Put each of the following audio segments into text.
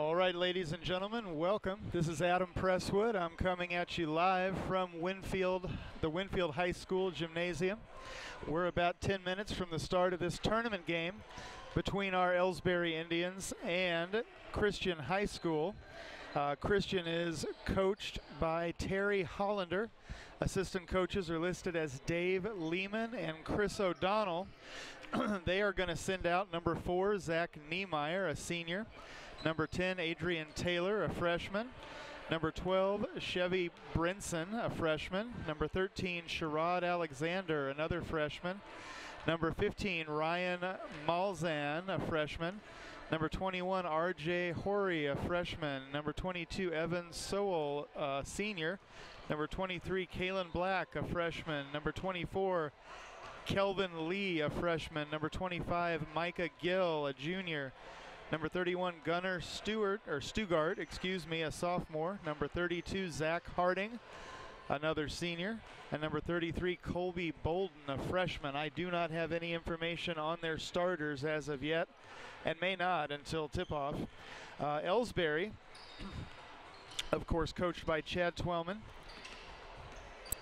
All right, ladies and gentlemen, welcome. This is Adam Presswood. I'm coming at you live from Winfield, the Winfield High School Gymnasium. We're about 10 minutes from the start of this tournament game between our Ellsbury Indians and Christian High School. Christian is coached by Terry Hollander. Assistant coaches are listed as Dave Lehman and Chris O'Donnell. They are going to send out number 4, Zach Niemeyer, a senior. Number 10, Adrian Taylor, a freshman. Number 12, Chevy Brinson, a freshman. Number 13, Sherrod Alexander, another freshman. Number 15, Ryan Malzahn, a freshman. Number 21, R.J. Horry, a freshman. Number 22, Evan Sowell, a senior. Number 23, Kalen Black, a freshman. Number 24, Kelvin Lee, a freshman. Number 25, Micah Gill, a junior. Number 31, Gunnar Stugart, a sophomore. Number 32, Zach Harding, another senior. And number 33, Colby Bolden, a freshman. I do not have any information on their starters as of yet, and may not until tip-off. Ellsbury, of course, coached by Chad Twellman.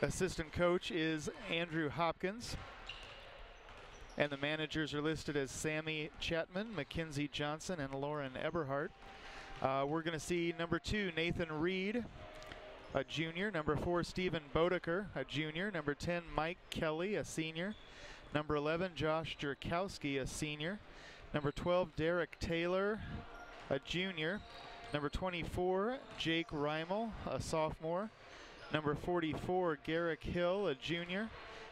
Assistant coach is Andrew Hopkins. And the managers are listed as Sammy Chapman, Mackenzie Johnson, and Lauren Eberhardt. We're going to see number 2, Nathan Reed, a junior. Number 4, Stephen Bodeker, a junior. Number 10, Mike Kelly, a senior. Number 11, Josh Jerkowski, a senior. Number 12, Derek Taylor, a junior. Number 24, Jake Reimel, a sophomore. Number 44, Garrick Hill, a junior.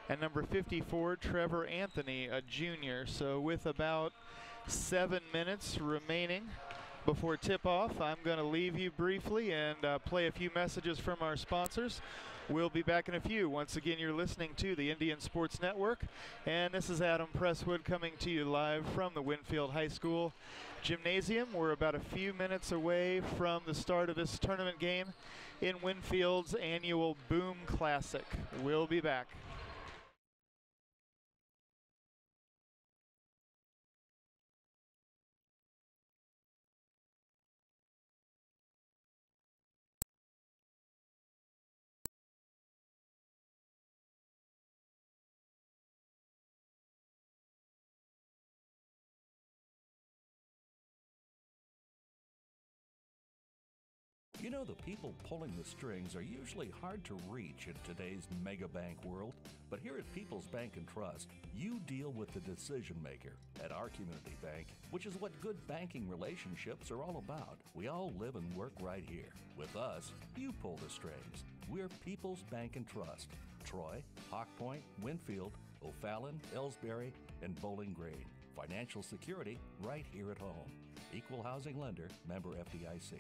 And number 54, Trevor Anthony, a junior. So with about 7 minutes remaining before tip-off, I'm going to leave you briefly and play a few messages from our sponsors. We'll be back in a few. Once again, you're listening to the Indian Sports Network, and this is Adam Presswood coming to you live from the Winfield High School Gymnasium. We're about a few minutes away from the start of this tournament game in Winfield's annual Boom Classic. We'll be back. You know, the people pulling the strings are usually hard to reach in today's mega bank world. But here at People's Bank and Trust, you deal with the decision maker. At our community bank, which is what good banking relationships are all about, we all live and work right here. With us, you pull the strings. We're People's Bank and Trust. Troy, Hawk Point, Winfield, O'Fallon, Ellsbury, and Bowling Green. Financial security right here at home. Equal housing lender, member FDIC.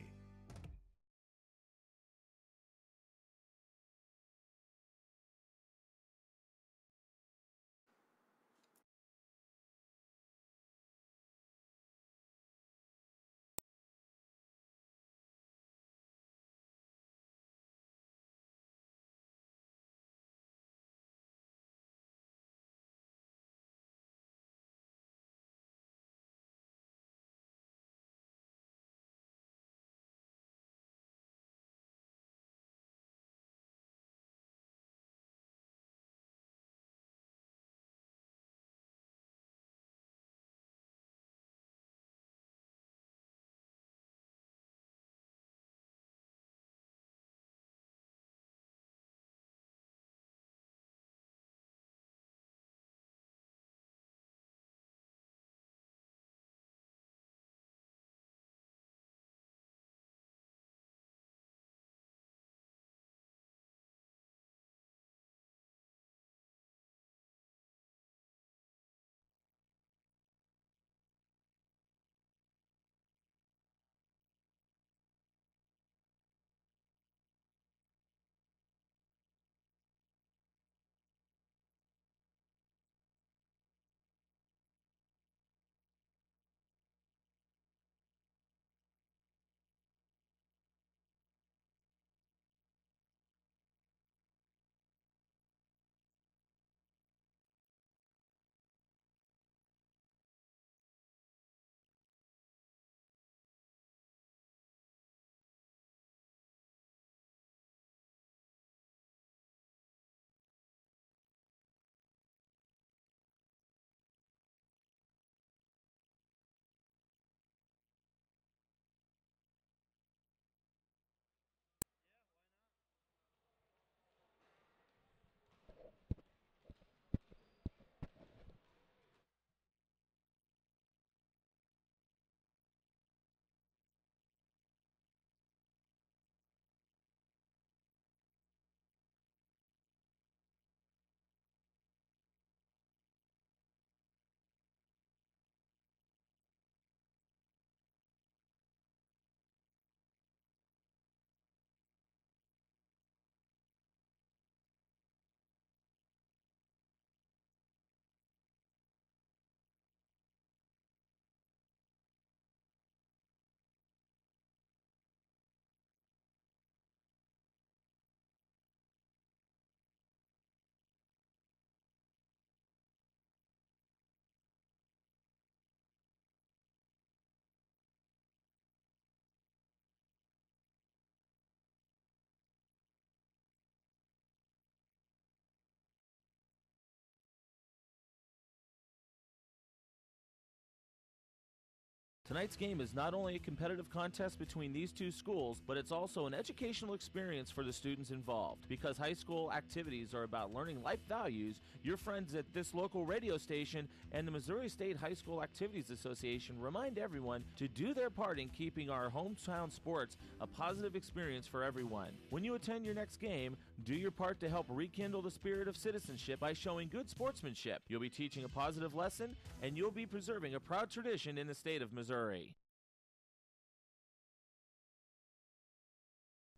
Tonight's game is not only a competitive contest between these two schools, but it's also an educational experience for the students involved. Because high school activities are about learning life values, your friends at this local radio station and the Missouri State High School Activities Association remind everyone to do their part in keeping our hometown sports a positive experience for everyone. When you attend your next game, do your part to help rekindle the spirit of citizenship by showing good sportsmanship. You'll be teaching a positive lesson, and you'll be preserving a proud tradition in the state of Missouri.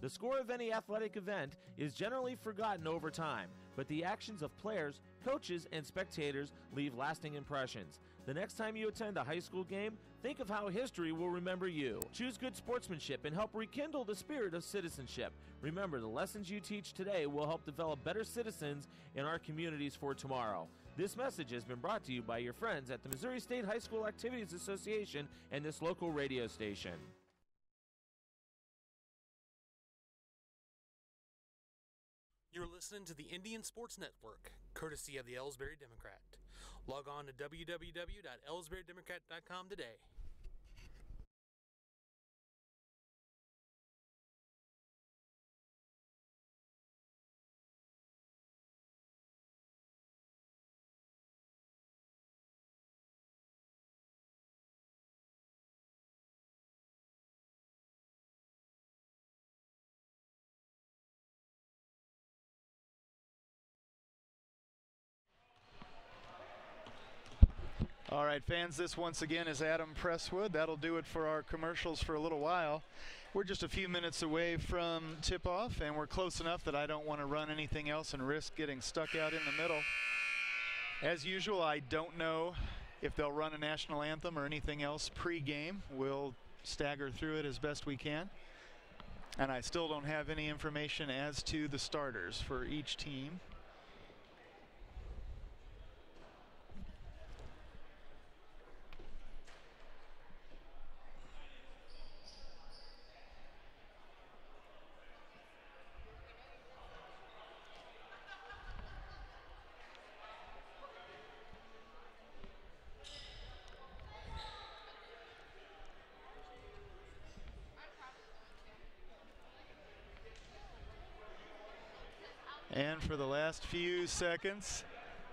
The score of any athletic event is generally forgotten over time, but the actions of players, coaches, and spectators leave lasting impressions. The next time you attend a high school game, think of how history will remember you. Choose good sportsmanship and help rekindle the spirit of citizenship. Remember, the lessons you teach today will help develop better citizens in our communities for tomorrow. This message has been brought to you by your friends at the Missouri State High School Activities Association and this local radio station. You're listening to the Indian Sports Network, courtesy of the Ellsbury Democrat. Log on to www.ellsburydemocrat.com today. All right, fans, this once again is Adam Presswood. That'll do it for our commercials for a little while. We're just a few minutes away from tip-off, and we're close enough that I don't want to run anything else and risk getting stuck out in the middle. As usual, I don't know if they'll run a national anthem or anything else pre-game. We'll stagger through it as best we can. And I still don't have any information as to the starters for each team. And for the last few seconds,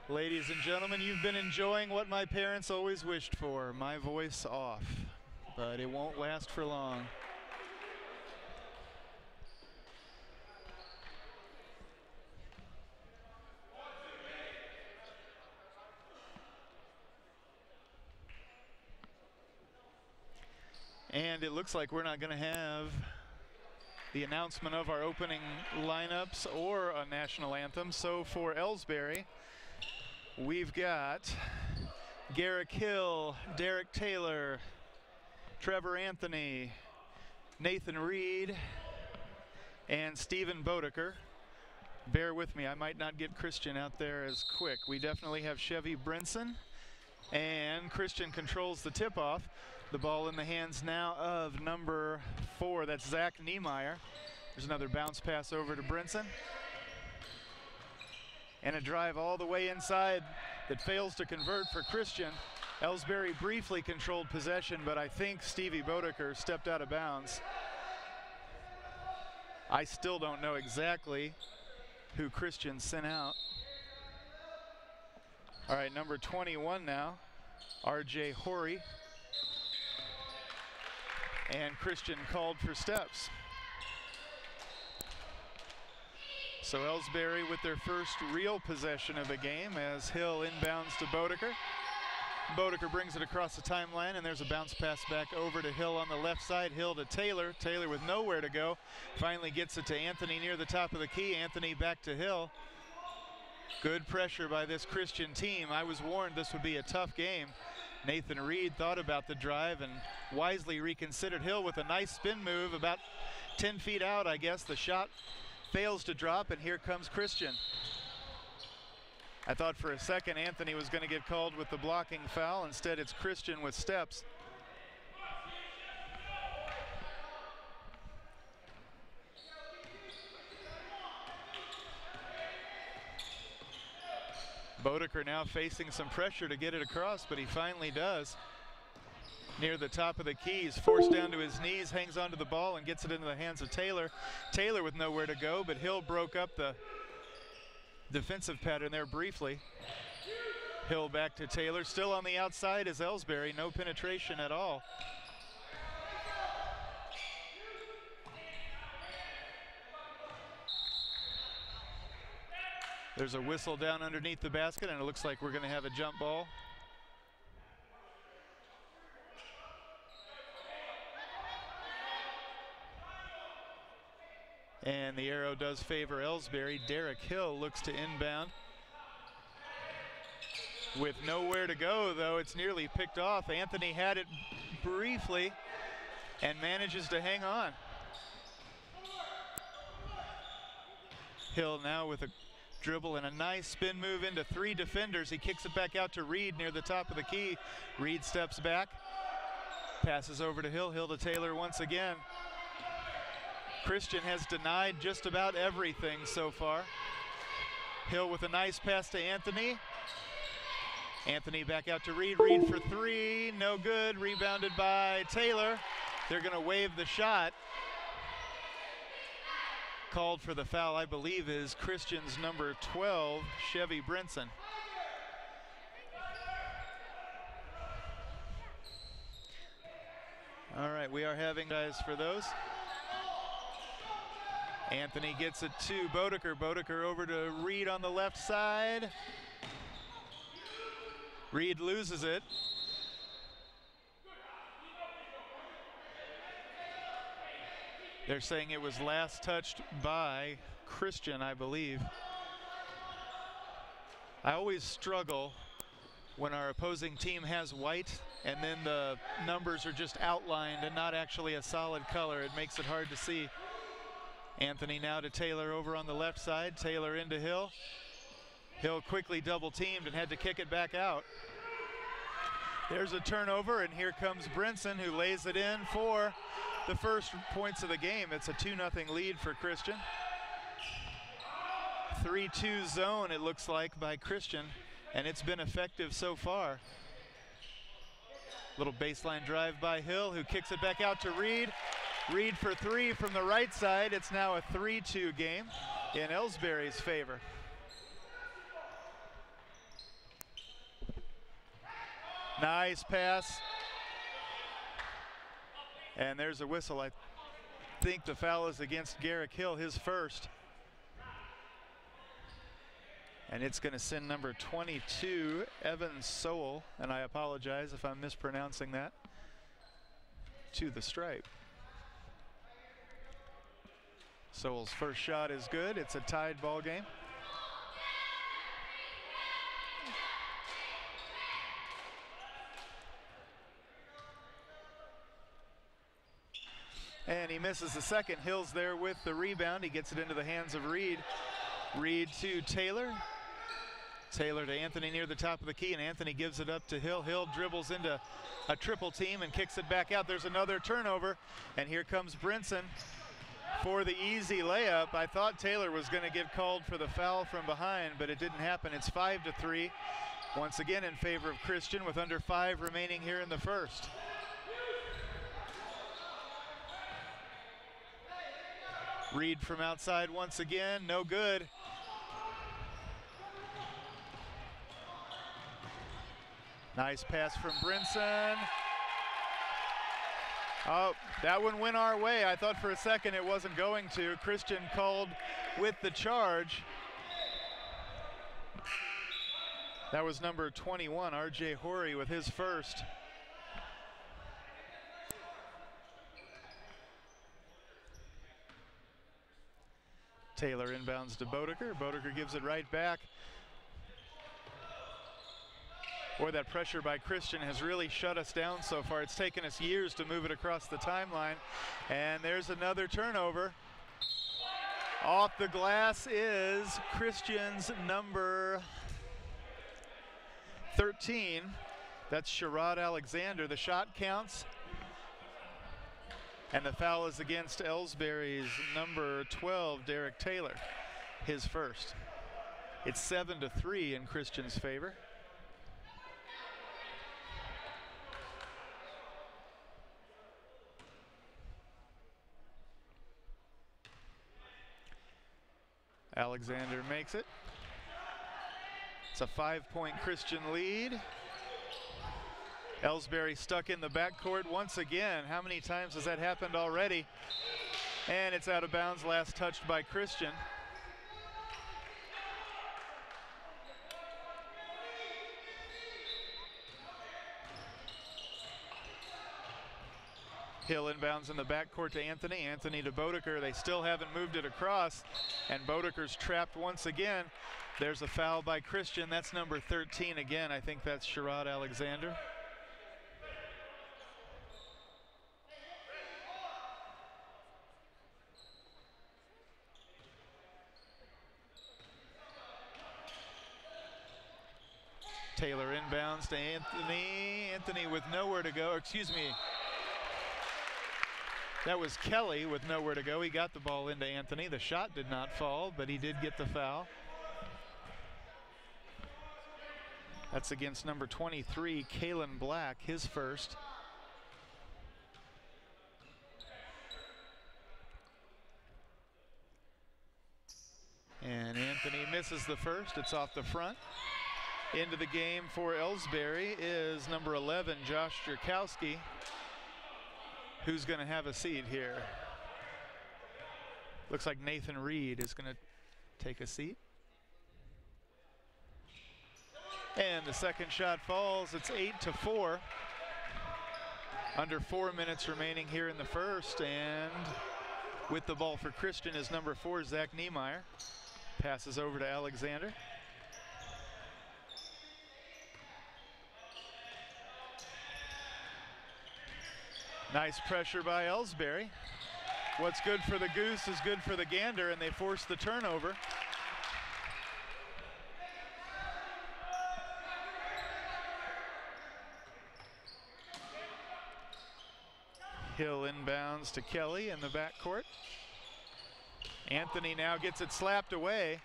ladies and gentlemen, you've been enjoying what my parents always wished for, my voice off. But it won't last for long. And it looks like we're not going to have the announcement of our opening lineups or a national anthem. So for Ellsbury, we've got Garrick Hill, Derek Taylor, Trevor Anthony, Nathan Reed, and Stephen Bodeker. Bear with me, I might not get Christian out there as quick. We definitely have Chevy Brinson, and Christian controls the tip-off. The ball in the hands now of number 4, that's Zach Niemeyer. There's another bounce pass over to Brinson. And a drive all the way inside that fails to convert for Christian. Ellsbury briefly controlled possession, but I think Stevie Bodeker stepped out of bounds. I still don't know exactly who Christian sent out. All right, number 21 now, R.J. Horry. And Christian called for steps. So Ellsbury with their first real possession of the game as Hill inbounds to Bodeker. Bodeker brings it across the timeline, and there's a bounce pass back over to Hill on the left side. Hill to Taylor. Taylor with nowhere to go. Finally gets it to Anthony near the top of the key. Anthony back to Hill. Good pressure by this Christian team. I was warned this would be a tough game. Nathan Reed thought about the drive and wisely reconsidered. Hill with a nice spin move about 10 feet out, I guess. The shot fails to drop, and here comes Christian. I thought for a second Anthony was going to get called with the blocking foul. Instead, it's Christian with steps. Bodeker now facing some pressure to get it across, but he finally does. near the top of the key. He's forced down to his knees, hangs onto the ball and gets it into the hands of Taylor. Taylor with nowhere to go, but Hill broke up the defensive pattern there briefly. Hill back to Taylor. Still on the outside is Ellsbury. No penetration at all. There's a whistle down underneath the basket, and it looks like we're going to have a jump ball. And the arrow does favor Ellsbury. Derek Hill looks to inbound. With nowhere to go, though, it's nearly picked off. Anthony had it briefly and manages to hang on. Hill now with a dribble and a nice spin move into 3 defenders. He kicks it back out to Reed near the top of the key. Reed steps back, passes over to Hill. Hill to Taylor once again. Christian has denied just about everything so far. Hill with a nice pass to Anthony. Anthony back out to Reed. Reed for 3, no good. Rebounded by Taylor. They're going to waive the shot. Called for the foul, I believe, is Christian's number 12, Chevy Brinson. All right, we are having guys for those. Anthony gets it to Bodeker. Bodeker over to Reed on the left side. Reed loses it. They're saying it was last touched by Christian, I believe. I always struggle when our opposing team has white and then the numbers are just outlined and not actually a solid color. It makes it hard to see. Anthony now to Taylor over on the left side. Taylor into Hill. Hill quickly double teamed and had to kick it back out. There's a turnover, and here comes Brinson, who lays it in for the first points of the game. It's a 2-0 lead for Christian. 3-2 zone, it looks like, by Christian, and it's been effective so far. Little baseline drive by Hill, who kicks it back out to Reed. Reed for 3 from the right side. It's now a 3-2 game in Ellsbury's favor. Nice pass. And there's a whistle. I think the foul is against Garrick Hill, his first. And it's going to send number 22, Evan Sowell, and I apologize if I'm mispronouncing that, to the stripe. Sowell's first shot is good. It's a tied ball game. And he misses the second. Hill's there with the rebound. He gets it into the hands of Reed. Reed to Taylor. Taylor to Anthony near the top of the key, and Anthony gives it up to Hill. Hill dribbles into a triple team and kicks it back out. There's another turnover, and here comes Brinson for the easy layup. I thought Taylor was going to get called for the foul from behind, but it didn't happen. It's 5-3, once again in favor of Christian with under 5 remaining here in the first. Reed from outside once again, no good. Nice pass from Brinson. Oh, that one went our way. I thought for a second it wasn't going to. Christian called with the charge. That was number 21, RJ Horry, with his first. Taylor inbounds to Bodeker. Bodeker gives it right back. Boy, that pressure by Christian has really shut us down so far. It's taken us years to move it across the timeline. And there's another turnover. Off the glass is Christian's number 13. That's Sherrod Alexander. The shot counts. And the foul is against Ellsbury's number 12, Derek Taylor, his first. It's 7-3 in Christian's favor. Alexander makes it. It's a 5-point Christian lead. Ellsbury stuck in the backcourt once again. How many times has that happened already? And it's out of bounds, last touched by Christian. Hill inbounds in the backcourt to Anthony. Anthony to Bodeker. They still haven't moved it across, and Bodeker's trapped once again. There's a foul by Christian. That's number 13 again. I think that's Sherrod Alexander. Taylor inbounds to Anthony. Anthony with nowhere to go. Excuse me. That was Kelly with nowhere to go. He got the ball into Anthony. The shot did not fall, but he did get the foul. That's against number 23, Kalen Black, his first. And Anthony misses the first. It's off the front. Into the game for Ellsbury is number 11, Josh Jerkowski, who's going to have a seat here. Looks like Nathan Reed is going to take a seat. And the second shot falls. It's 8-4. Under 4 minutes remaining here in the first. And with the ball for Christian is number 4, Zach Niemeyer. Passes over to Alexander. Nice pressure by Ellsbury. What's good for the goose is good for the gander, and they force the turnover. Hill inbounds to Kelly in the backcourt. Anthony now gets it slapped away.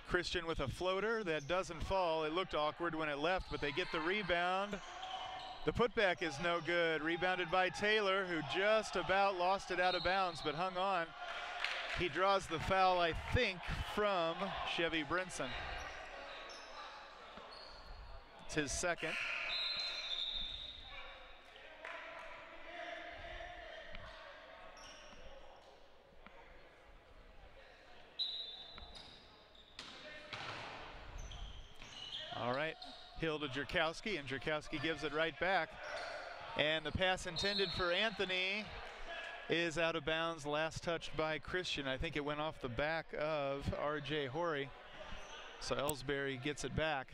Christian with a floater that doesn't fall. It looked awkward when it left, but they get the rebound. The putback is no good. Rebounded by Taylor, who just about lost it out of bounds, but hung on. He draws the foul, I think, from Chevy Brinson. It's his second. All right. Hill to Jerkowski, and Jerkowski gives it right back. And the pass intended for Anthony is out of bounds, last touched by Christian. I think it went off the back of R.J. Horry. So Ellsbury gets it back.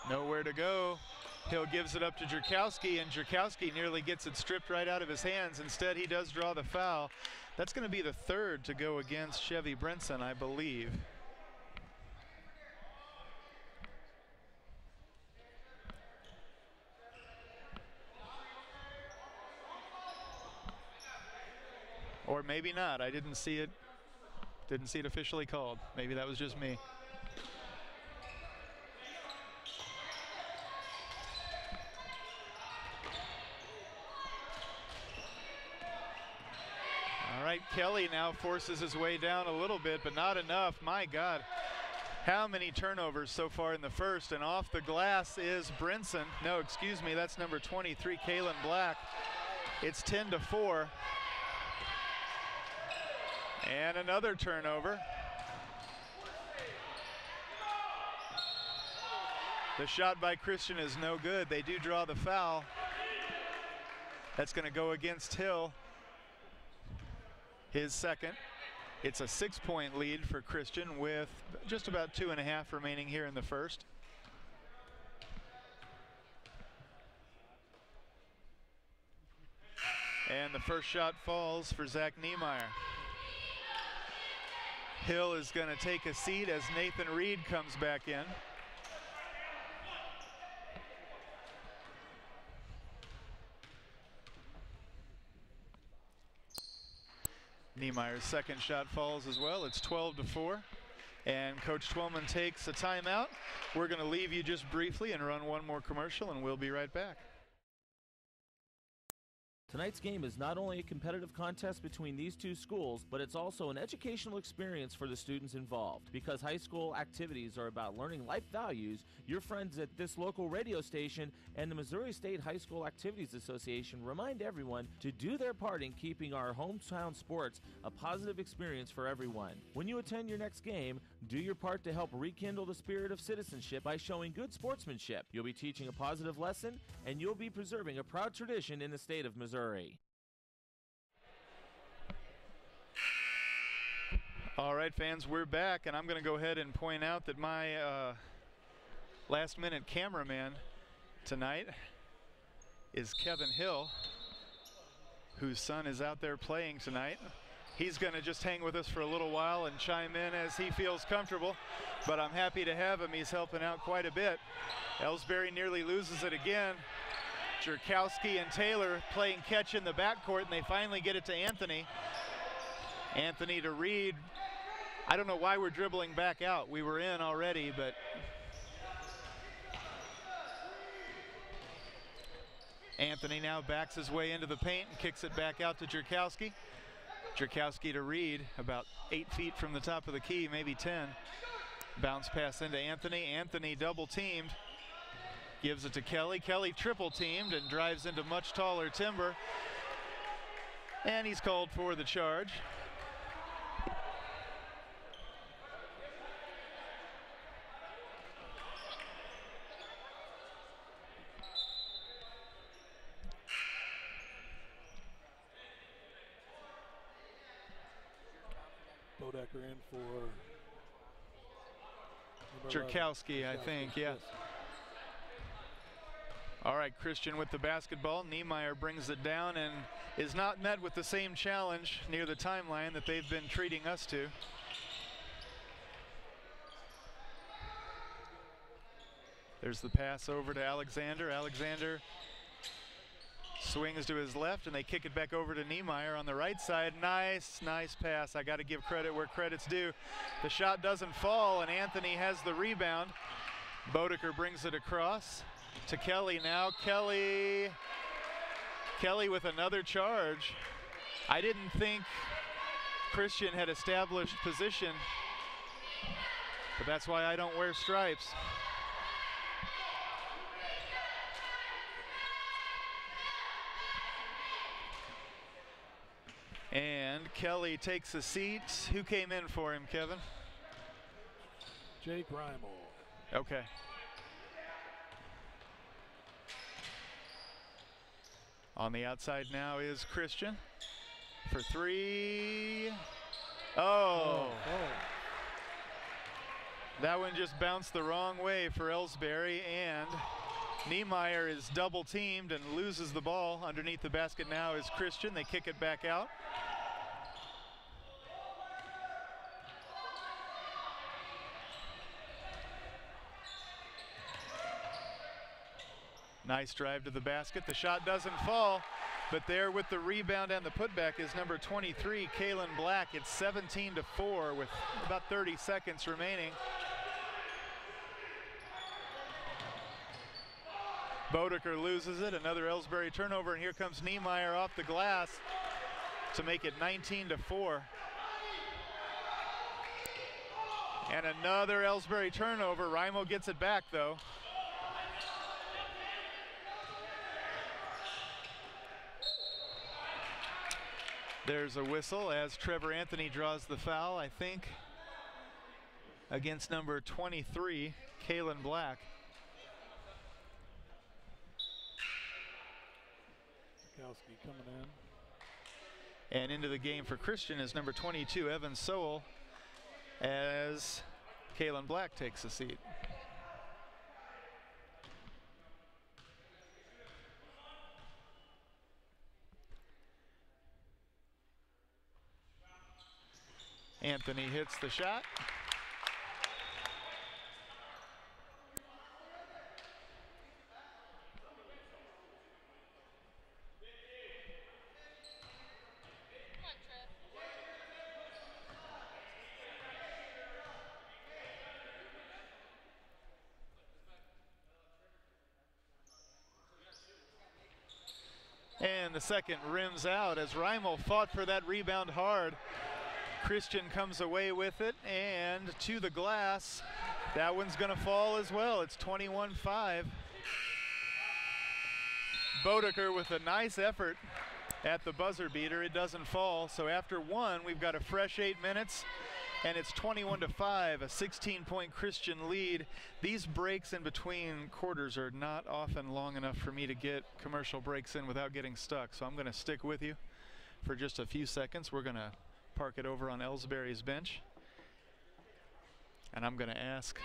Nowhere to go. Hill gives it up to Jerkowski, and Jerkowski nearly gets it stripped right out of his hands. Instead, he does draw the foul. That's going to be the third to go against Chevy Brinson, I believe. Or maybe not. I didn't see it. Didn't see it officially called. Maybe that was just me. All right, Kelly now forces his way down a little bit, but not enough. My God, how many turnovers so far in the first? And off the glass is Brinson. No, excuse me, that's number 23, Kalen Black. It's 10-4. And another turnover. The shot by Christian is no good. They do draw the foul. That's going to go against Hill. His second. It's a 6-point lead for Christian with just about 2.5 remaining here in the first. And the first shot falls for Zach Niemeyer. Hill is going to take a seat as Nathan Reed comes back in. Niemeyer's second shot falls as well. It's 12-4. And Coach Twillman takes a timeout. We're going to leave you just briefly and run one more commercial, and we'll be right back. Tonight's game is not only a competitive contest between these two schools, but it's also an educational experience for the students involved. Because high school activities are about learning life values, your friends at this local radio station and the Missouri State High School Activities Association remind everyone to do their part in keeping our hometown sports a positive experience for everyone. When you attend your next game, do your part to help rekindle the spirit of citizenship by showing good sportsmanship. You'll be teaching a positive lesson, and you'll be preserving a proud tradition in the state of Missouri. All right, fans, we're back, and I'm going to go ahead and point out that my last-minute cameraman tonight is Kevin Hill, whose son is out there playing tonight. He's going to just hang with us for a little while and chime in as he feels comfortable, but I'm happy to have him. He's helping out quite a bit. Ellsbury nearly loses it again. Jerkowski and Taylor playing catch in the backcourt, and they finally get it to Anthony. Anthony to Reed. I don't know why we're dribbling back out. We were in already, but Anthony now backs his way into the paint and kicks it back out to Jerkowski. Jerkowski to Reed, about 8 feet from the top of the key, maybe 10. Bounce pass into Anthony. Anthony double teamed. Gives it to Kelly. Kelly triple teamed and drives into much taller Timber. And he's called for the charge. Bodecker in for Jerkowski, I think, yeah. Yes. All right, Christian with the basketball. Niemeyer brings it down and is not met with the same challenge near the timeline that they've been treating us to. There's the pass over to Alexander. Alexander swings to his left, and they kick it back over to Niemeyer on the right side. Nice pass. I got to give credit where credit's due. The shot doesn't fall, and Anthony has the rebound. Bodecker brings it across to Kelly now. Kelly with another charge. I didn't think Christian had established position, but that's why I don't wear stripes. And Kelly takes a seat. Who came in for him, Kevin? Jake Reimel. Okay. On the outside now is Christian for three. Oh. That one just bounced the wrong way for Ellsbury, and Niemeyer is double teamed and loses the ball. Underneath the basket now is Christian. They kick it back out. Nice drive to the basket. The shot doesn't fall, but there with the rebound and the putback is number 23, Kalen Black. It's 17-4 with about 30 seconds remaining. Bodecker loses it. Another Ellsbury turnover, and here comes Niemeyer off the glass to make it 19-4. And another Ellsbury turnover. Reimel gets it back, though. There's a whistle as Trevor Anthony draws the foul, I think, against number 23, Kalen Black. Jerkowski coming in. And into the game for Christian is number 22, Evan Sowell, as Kalen Black takes a seat. Anthony hits the shot. And the second rims out as Reimel fought for that rebound hard. Christian comes away with it and to the glass. That one's going to fall as well. It's 21-5. Bodeker with a nice effort at the buzzer beater. It doesn't fall. So after one, we've got a fresh 8 minutes, and it's 21-5, a 16-point Christian lead. These breaks in between quarters are not often long enough for me to get commercial breaks in without getting stuck. So I'm going to stick with you for just a few seconds. We're going to park it over on Ellsbury's bench. And I'm going to ask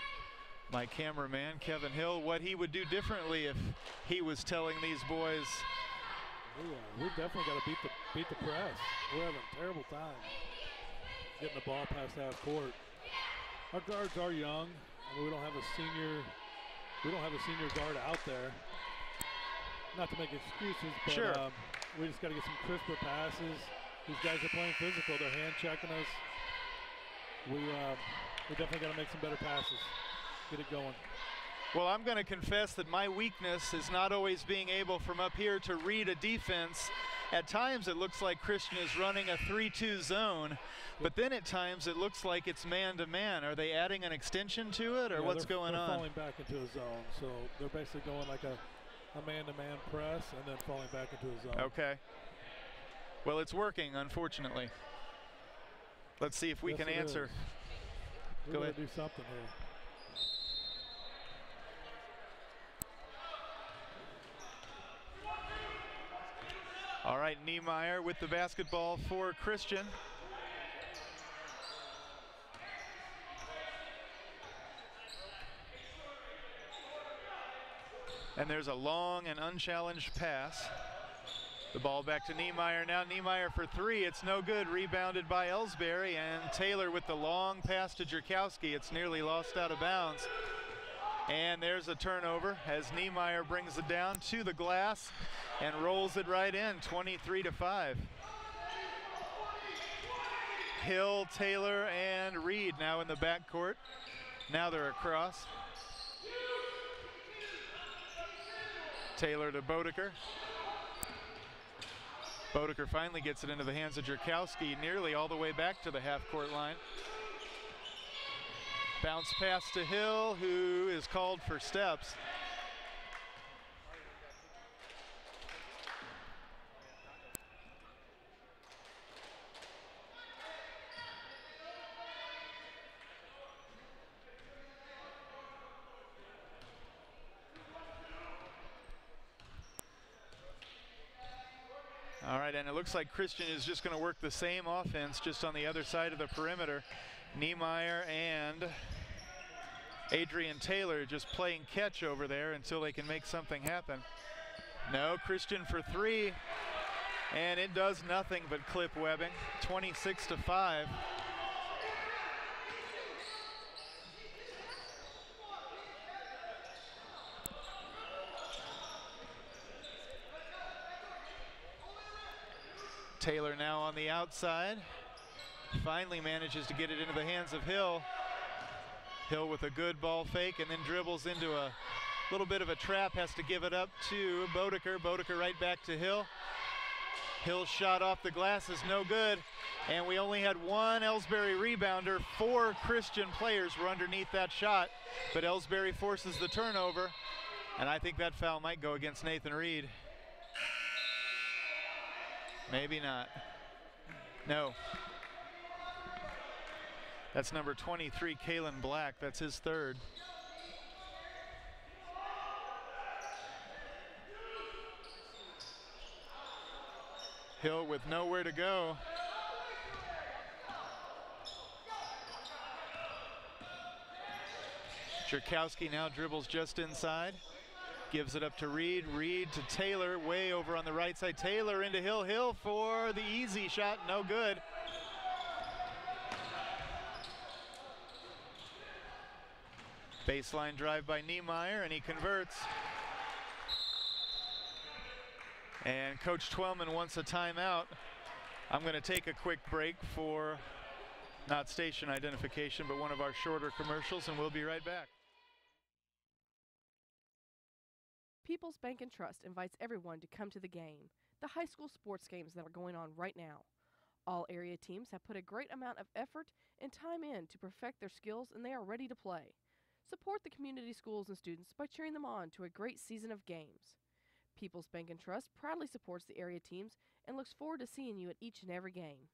my cameraman, Kevin Hill, what he would do differently if he was telling these boys. We definitely got to beat the press. We're having a terrible time getting the ball past half court. Our guards are young. We don't have a senior guard out there. Not to make excuses, but sure. We just got to get some crisper passes. These guys are playing physical. They're hand checking us. We definitely got to make some better passes. Get it going. Well, I'm going to confess that my weakness is not always being able from up here to read a defense. At times it looks like Christian is running a 3-2 zone, but then at times it looks like it's man-to-man. Are they adding an extension to it, or what's going on? They're falling back into a zone, so they're basically going like a man-to-man press and then falling back into a zone. Okay. Well, it's working, unfortunately. Let's see if we can answer. Go ahead. Do something here. All right, Niemeyer with the basketball for Christian. And there's a long and unchallenged pass. The ball back to Niemeyer. Now Niemeyer for three. It's no good. Rebounded by Ellsbury, and Taylor with the long pass to Jerkowski. It's nearly lost out of bounds. And there's a turnover as Niemeyer brings it down to the glass and rolls it right in, 23-5. Hill, Taylor, and Reed now in the backcourt. Now they're across. Taylor to Bodeker. Bodeker finally gets it into the hands of Jerkowski, nearly all the way back to the half-court line. Bounce pass to Hill, who is called for steps. All right, and it looks like Christian is just going to work the same offense just on the other side of the perimeter. Niemeyer and Adrian Taylor just playing catch over there until they can make something happen. No, Christian for three, and it does nothing but clip webbing, 26-5. Taylor now on the outside. Finally manages to get it into the hands of Hill. Hill with a good ball fake and then dribbles into a little bit of a trap, has to give it up to Bodeker. Bodeker right back to Hill. Hill's shot off the glass is no good, and we only had one Ellsbury rebounder. 4 Christian players were underneath that shot, but Ellsbury forces the turnover, and I think that foul might go against Nathan Reed. Maybe not. No. That's number 23, Kalen Black. That's his third. Hill with nowhere to go. Jerkowski now dribbles just inside. Gives it up to Reed. Reed to Taylor, way over on the right side. Taylor into Hill. Hill for the easy shot, no good. Baseline drive by Niemeyer, and he converts. And Coach Twellman wants a timeout. I'm going to take a quick break for not station identification, but one of our shorter commercials, and we'll be right back. People's Bank and Trust invites everyone to come to the game, the high school sports games that are going on right now. All area teams have put a great amount of effort and time in to perfect their skills, and they are ready to play. Support the community schools and students by cheering them on to a great season of games. People's Bank and Trust proudly supports the area teams and looks forward to seeing you at each and every game.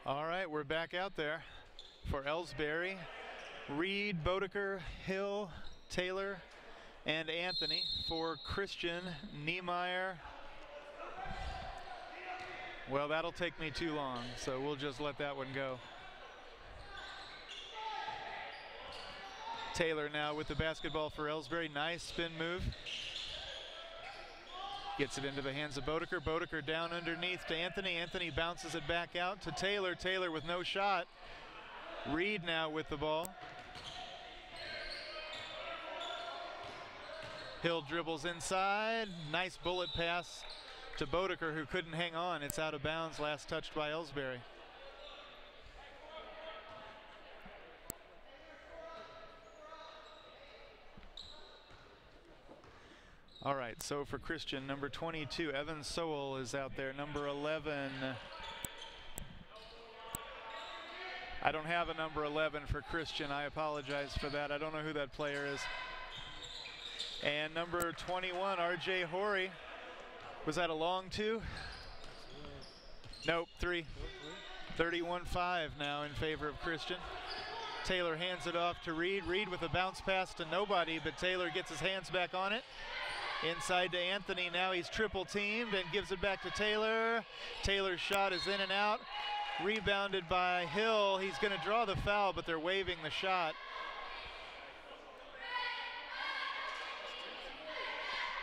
All right, we're back out there for Ellsbury. Reed, Bodeker, Hill, Taylor, and Anthony. For Christian, Niemeyer. Well, that'll take me too long, so we'll just let that one go. Taylor now with the basketball for Ellsbury. Nice spin move. Gets it into the hands of Bodeker. Bodeker down underneath to Anthony. Anthony bounces it back out to Taylor. Taylor with no shot. Reed now with the ball. Hill dribbles inside. Nice bullet pass to Bodeker, who couldn't hang on. It's out of bounds, last touched by Ellsbury. All right, so for Christian, number 22, Evan Sowell is out there. Number 11. I don't have a number 11 for Christian. I apologize for that. I don't know who that player is. And number 21, RJ Horry. Was that a long two? Nope, 3. 31-5 now in favor of Christian. Taylor hands it off to Reed. Reed with a bounce pass to nobody, but Taylor gets his hands back on it. Inside to Anthony. Now he's triple teamed and gives it back to Taylor. Taylor's shot is in and out. Rebounded by Hill. He's going to draw the foul, but they're waiving the shot.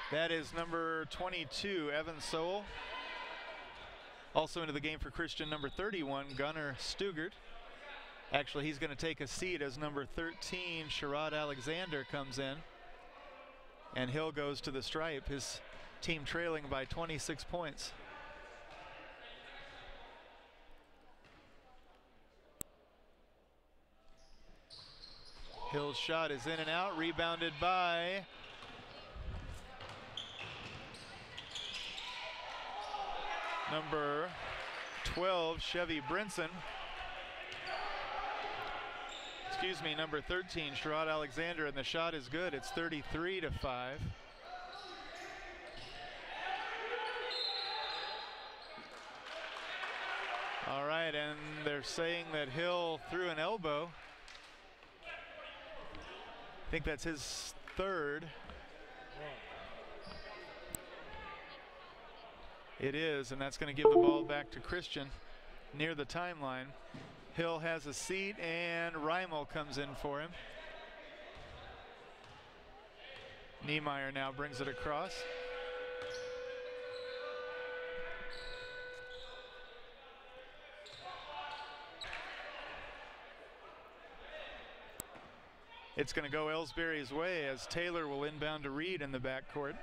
That is number 22, Evan Sowell. Also into the game for Christian, number 31, Gunnar Stugart. Actually, he's going to take a seat as number 13, Sherrod Alexander, comes in. And Hill goes to the stripe, his team trailing by 26 points. Hill's shot is in and out, rebounded by number 12, Chevy Brinson. Excuse me, number 13, Sherrod Alexander, and the shot is good. It's 33-5. All right, and they're saying that Hill threw an elbow. I think that's his third. It is, and that's going to give the ball back to Christian near the timeline. Hill has a seat, and Reimel comes in for him. Niemeyer now brings it across. It's going to go Ellsbury's way as Taylor will inbound to Reed in the backcourt.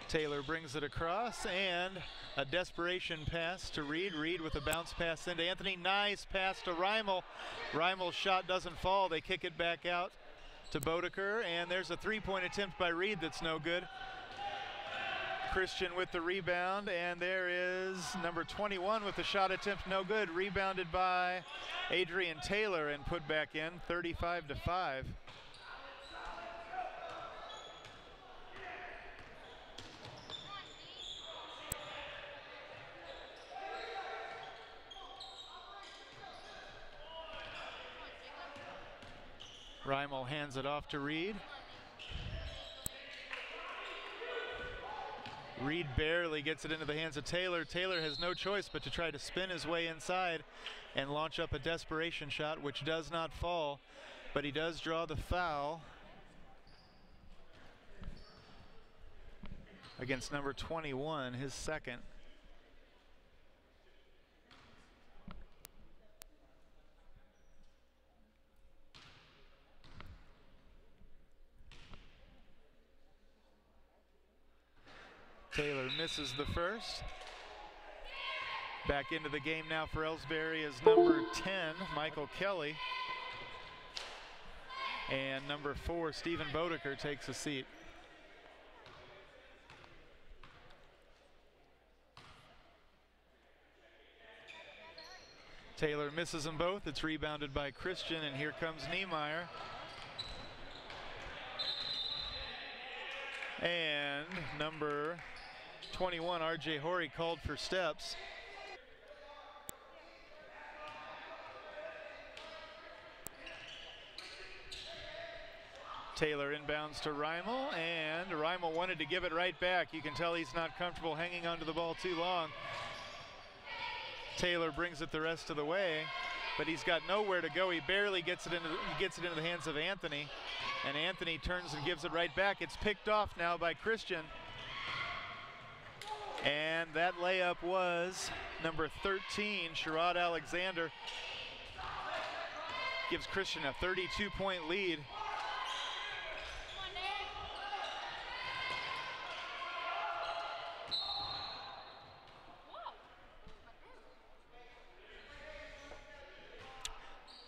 Taylor brings it across, and a desperation pass to Reed. Reed with a bounce pass into Anthony. Nice pass to Reimel. Reimel's shot doesn't fall. They kick it back out to Bodeker, and there's a three-point attempt by Reed that's no good. Christian with the rebound, and there is number 21 with the shot attempt, no good. Rebounded by Adrian Taylor and put back in, 35-5. Reimel hands it off to Reed. Reed barely gets it into the hands of Taylor. Taylor has no choice but to try to spin his way inside and launch up a desperation shot, which does not fall, but he does draw the foul against number 21, his second. Taylor misses the first. Back into the game now for Ellsbury is number 10, Michael Kelly. And number 4, Stephen Bodeker, takes a seat. Taylor misses them both. It's rebounded by Christian, and here comes Niemeyer. And number 21, R.J. Horry, called for steps. Taylor inbounds to Reimel, and Reimel wanted to give it right back. You can tell he's not comfortable hanging onto the ball too long. Taylor brings it the rest of the way, but he's got nowhere to go. He barely gets it into the hands of Anthony, and Anthony turns and gives it right back. It's picked off now by Christian, and that layup was number 13, Sherrod Alexander. Gives Christian a 32-point lead.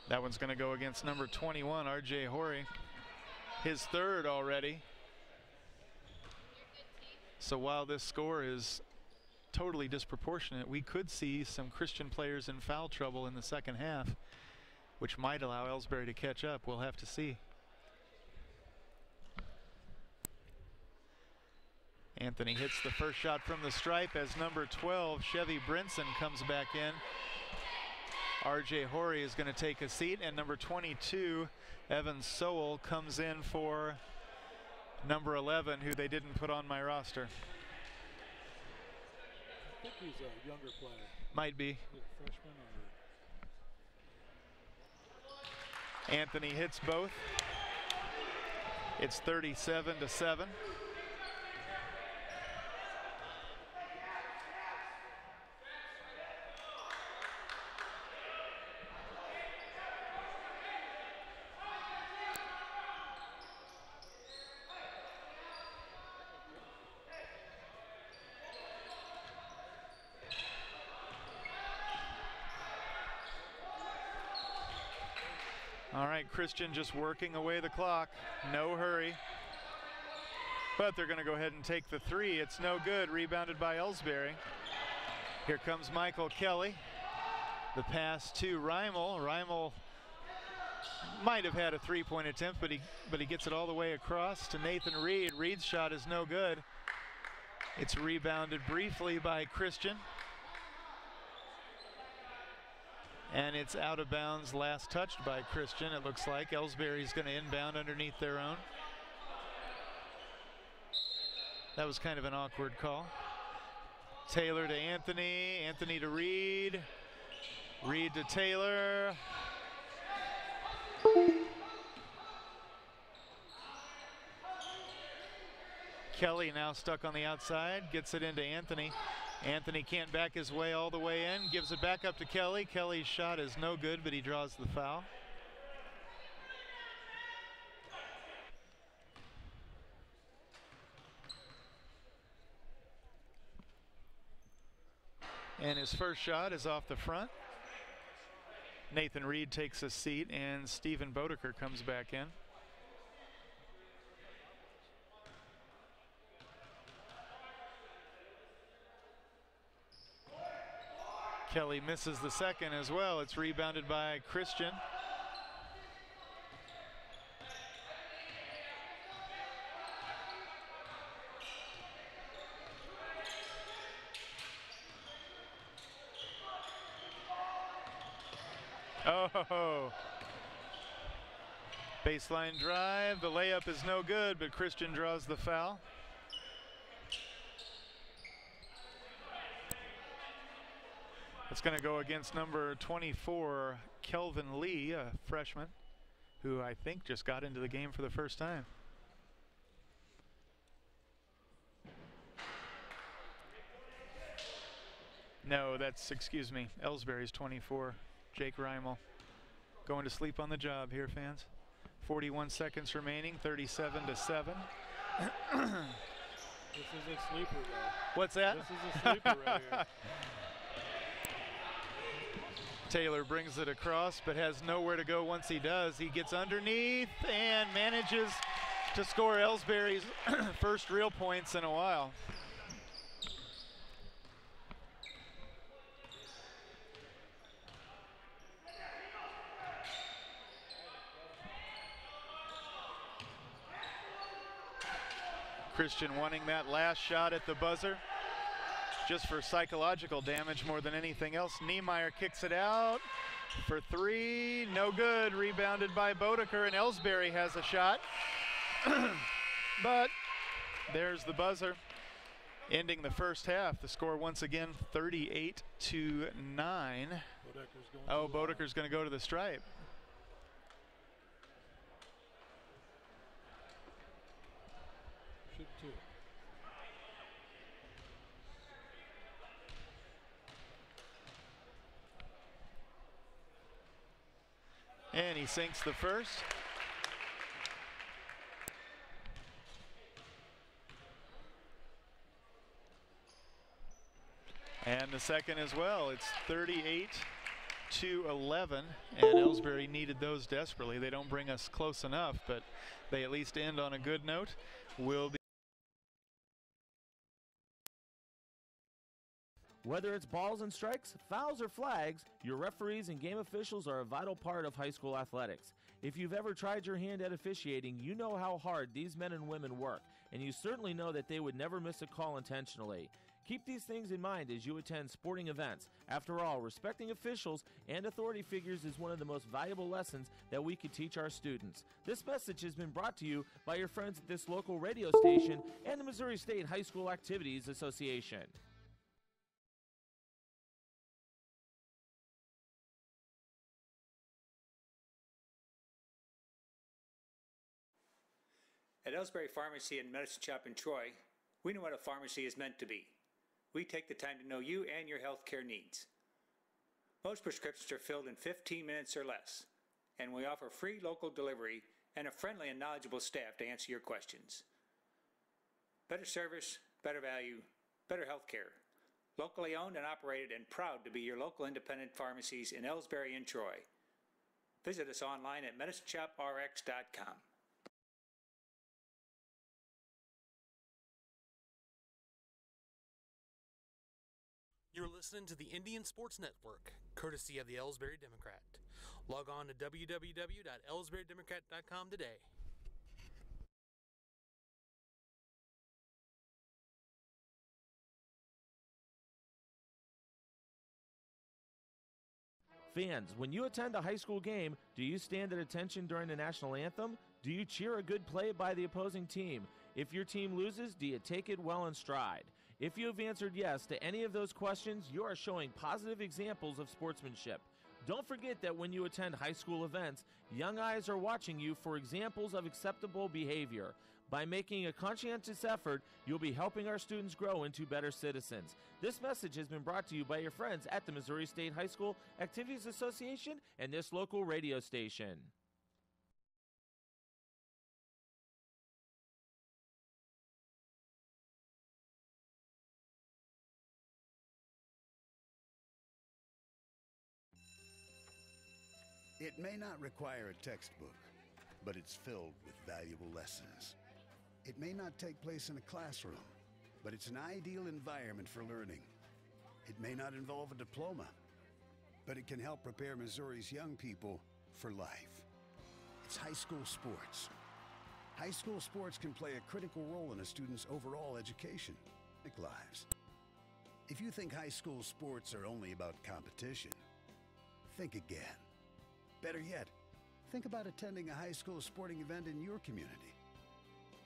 That one's going to go against number 21, R.J. Horry. His third already. So while this score is totally disproportionate, we could see some Christian players in foul trouble in the second half, which might allow Ellsbury to catch up. We'll have to see. Anthony hits the first shot from the stripe as number 12, Chevy Brinson, comes back in. R.J. Horry is going to take a seat, and number 22, Evan Sowell, comes in for number 11, who they didn't put on my roster. I think he's a younger player. Might be. Freshman or... Anthony hits both. It's 37-7. All right, Christian just working away the clock. No hurry. But they're going to go ahead and take the three. It's no good. Rebounded by Ellsbury. Here comes Michael Kelly. The pass to Reimel. Reimel might have had a three-point attempt, but he gets it all the way across to Nathan Reed. Reed's shot is no good. It's rebounded briefly by Christian. And it's out of bounds, last touched by Christian, it looks like. Ellsbury's going to inbound underneath their own. That was kind of an awkward call. Taylor to Anthony, Anthony to Reed, Reed to Taylor. Kelly now stuck on the outside, gets it into Anthony. Anthony can't back his way all the way in, gives it back up to Kelly. Kelly's shot is no good, but he draws the foul. And his first shot is off the front. Nathan Reed takes a seat, and Stephen Bodeker comes back in. Kelly misses the second as well. It's rebounded by Christian. Oh, baseline drive. The layup is no good, but Christian draws the foul. It's going to go against number 24, Kelvin Lee, a freshman, who I think just got into the game for the first time. No, that's, excuse me, Ellsbury's 24, Jake Reimel. Going to sleep on the job here, fans. 41 seconds remaining, 37-7. This is a sleeper, though. What's that? This is a sleeper right here. Taylor brings it across, but has nowhere to go once he does. He gets underneath and manages to score Ellsbury's first real points in a while. Christian wanting that last shot at the buzzer, just for psychological damage more than anything else. Niemeyer kicks it out for three, no good. Rebounded by Bodeker, and Ellsbury has a shot. But there's the buzzer, ending the first half. The score once again 38-9. Bodeker's going to go to the stripe. Shoot two. And he sinks the first. And the second as well. It's 38-11, and Ellsbury needed those desperately. They don't bring us close enough, but they at least end on a good note. Will be. Whether it's balls and strikes, fouls or flags, your referees and game officials are a vital part of high school athletics. If you've ever tried your hand at officiating, you know how hard these men and women work, and you certainly know that they would never miss a call intentionally. Keep these things in mind as you attend sporting events. After all, respecting officials and authority figures is one of the most valuable lessons that we could teach our students. This message has been brought to you by your friends at this local radio station and the Missouri State High School Activities Association. At Ellsbury Pharmacy and Medicine Shop in Troy, we know what a pharmacy is meant to be. We take the time to know you and your healthcare needs. Most prescriptions are filled in 15 minutes or less, and we offer free local delivery and a friendly and knowledgeable staff to answer your questions. Better service, better value, better healthcare. Locally owned and operated, and proud to be your local independent pharmacies in Ellsbury and Troy. Visit us online at medicineshoprx.com. You're listening to the Indian Sports Network, courtesy of the Ellsbury Democrat. Log on to www.ellsburydemocrat.com today. Fans, when you attend a high school game, do you stand at attention during the national anthem? Do you cheer a good play by the opposing team? If your team loses, do you take it well in stride? If you have answered yes to any of those questions, you are showing positive examples of sportsmanship. Don't forget that when you attend high school events, young eyes are watching you for examples of acceptable behavior. By making a conscientious effort, you'll be helping our students grow into better citizens. This message has been brought to you by your friends at the Missouri State High School Activities Association and this local radio station. It may not require a textbook, but it's filled with valuable lessons. It may not take place in a classroom, but it's an ideal environment for learning. It may not involve a diploma, but it can help prepare Missouri's young people for life. It's high school sports. High school sports can play a critical role in a student's overall education, lives. If you think high school sports are only about competition, think again. Better yet, think about attending a high school sporting event in your community.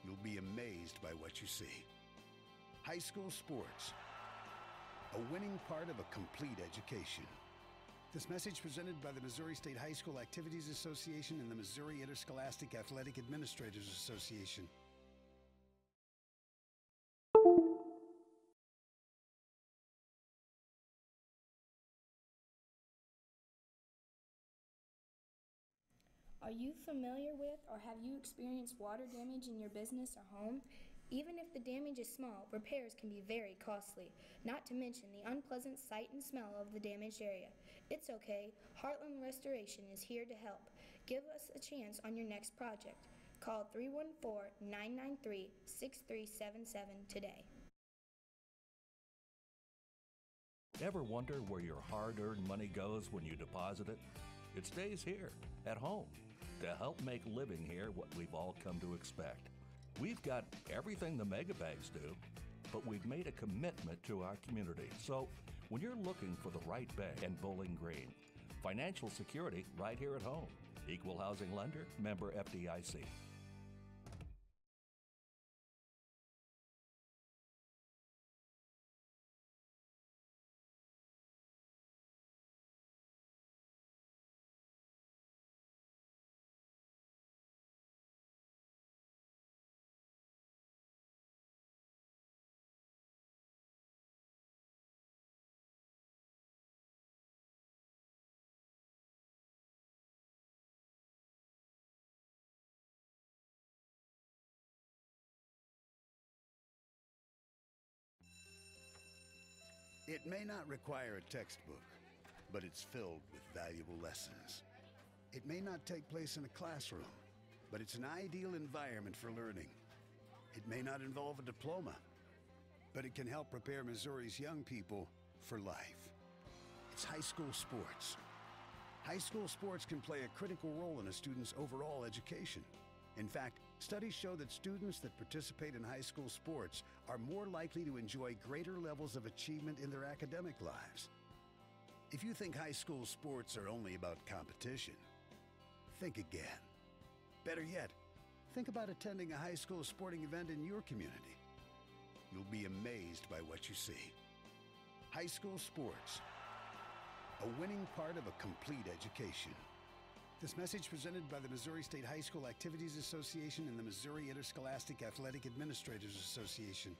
You'll be amazed by what you see. High school sports, a winning part of a complete education. This message presented by the Missouri State High School Activities Association and the Missouri Interscholastic Athletic Administrators Association. Are you familiar with or have you experienced water damage in your business or home? Even if the damage is small, repairs can be very costly, not to mention the unpleasant sight and smell of the damaged area. It's okay. Heartland Restoration is here to help. Give us a chance on your next project. Call 314-993-6377 today. Ever wonder where your hard-earned money goes when you deposit it? It stays here, at home, to help make living here what we've all come to expect. We've got everything the mega banks do, but we've made a commitment to our community. So when you're looking for the right bank in Bowling Green, financial security right here at home. Equal housing lender, member FDIC. It may not require a textbook, but it's filled with valuable lessons. It may not take place in a classroom, but it's an ideal environment for learning. It may not involve a diploma, but it can help prepare Missouri's young people for life. It's high school sports. High school sports can play a critical role in a student's overall education. In fact, studies show that students that participate in high school sports are more likely to enjoy greater levels of achievement in their academic lives. If you think high school sports are only about competition, think again. Better yet, think about attending a high school sporting event in your community. You'll be amazed by what you see. High school sports, a winning part of a complete education. This message presented by the Missouri State High School Activities Association and the Missouri Interscholastic Athletic Administrators Association.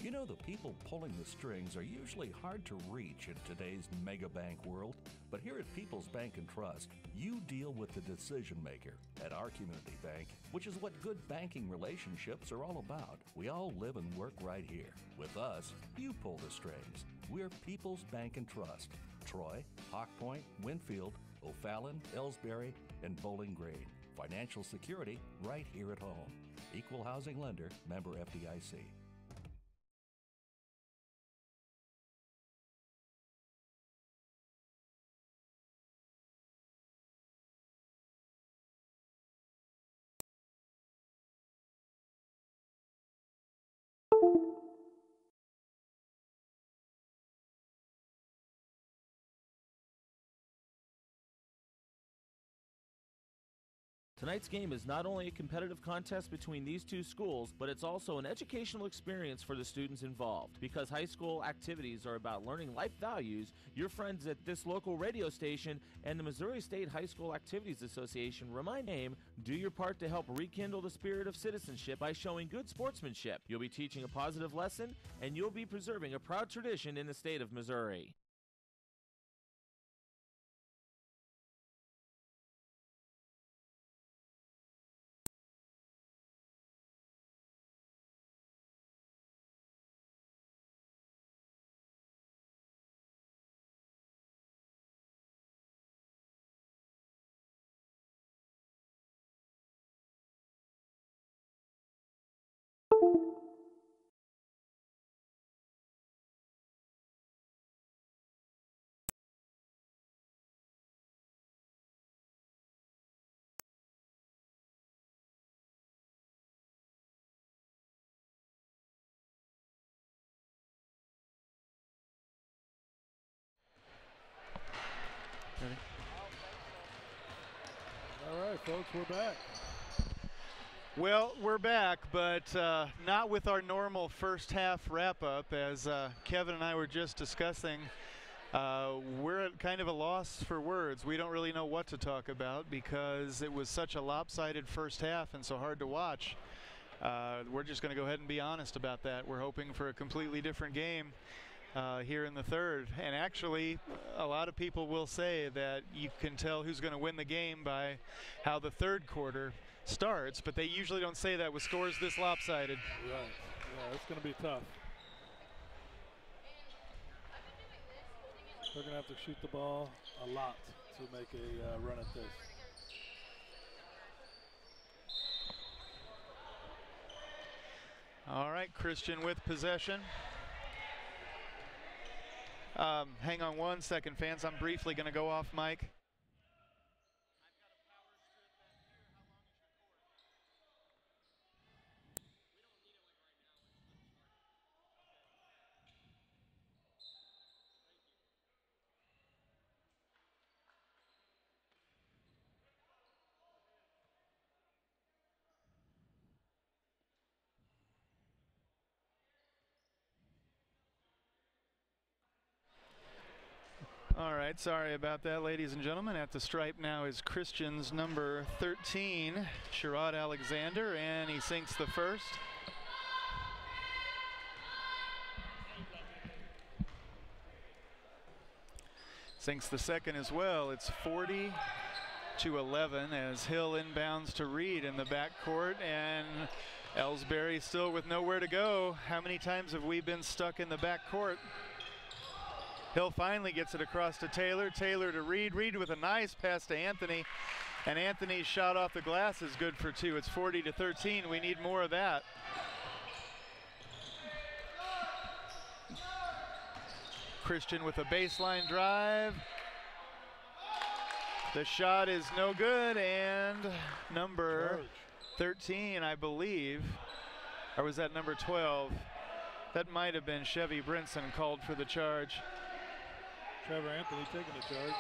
You know, the people pulling the strings are usually hard to reach in today's mega bank world, but here at People's Bank and Trust, you deal with the decision maker. At our community bank, which is what good banking relationships are all about, we all live and work right here. With us, you pull the strings. We're People's Bank and Trust. Troy, Hawk Point, Winfield, O'Fallon, Ellsbury, and Bowling Green. Financial security right here at home. Equal housing lender, member FDIC. Tonight's game is not only a competitive contest between these two schools, but it's also an educational experience for the students involved. Because high school activities are about learning life values, your friends at this local radio station and the Missouri State High School Activities Association remind aim, do your part to help rekindle the spirit of citizenship by showing good sportsmanship. You'll be teaching a positive lesson, and you'll be preserving a proud tradition in the state of Missouri. folks, we're back. Well, we're back, but not with our normal first half wrap-up. As Kevin and I were just discussing, we're at kind of a loss for words. We don't really know what to talk about because it was such a lopsided first half and so hard to watch. We're just going to go ahead and be honest about that. We're hoping for a completely different game here in the third. And actually, a lot of people will say that you can tell who's going to win the game by how the third quarter starts, but they usually don't say that with scores this lopsided. Right. Yeah, it's going to be tough. They're going to have to shoot the ball a lot to make a run at this. All right, Christian with possession. Hang on 1 second, fans. I'm briefly going to go off mic. All right, sorry about that, ladies and gentlemen. At the stripe now is Christian's number 13, Sherrod Alexander, and he sinks the first. Sinks the second as well. It's 40-11 as Hill inbounds to Reed in the backcourt, and Ellsbury still with nowhere to go. How many times have we been stuck in the backcourt? Hill finally gets it across to Taylor. Taylor to Reed. Reed with a nice pass to Anthony. And Anthony's shot off the glass is good for two. It's 40-13. We need more of that. Christian with a baseline drive. The shot is no good, and number 13, I believe, or was that number 12? That might have been Chevy Brinson called for the charge. Trevor Anthony taking the charge.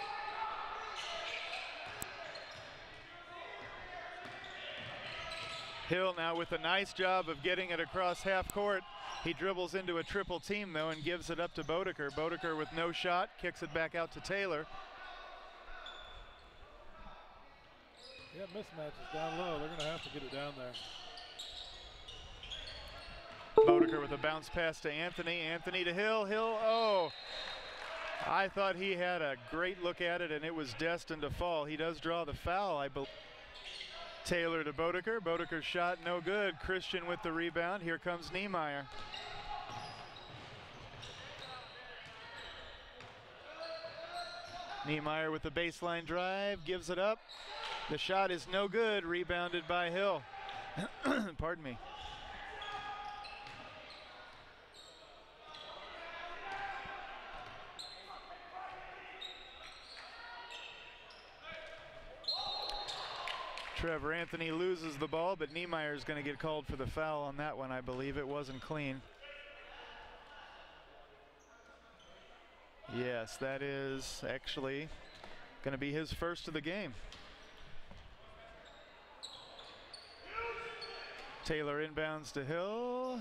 Hill now with a nice job of getting it across half court. He dribbles into a triple team though and gives it up to Bodeker. Bodeker with no shot, kicks it back out to Taylor. Yeah, mismatches down low. They're going to have to get it down there. Bodeker with a bounce pass to Anthony. Anthony to Hill. Hill, oh. I thought he had a great look at it and it was destined to fall. He does draw the foul, I believe. Taylor to Bodeker. Bodeker's shot no good. Christian with the rebound. Here comes Niemeyer. Niemeyer with the baseline drive, gives it up. The shot is no good, rebounded by Hill. Pardon me. Trevor Anthony loses the ball, but Niemeyer is going to get called for the foul on that one, I believe. It wasn't clean. Yes, that is actually going to be his first of the game. Taylor inbounds to Hill.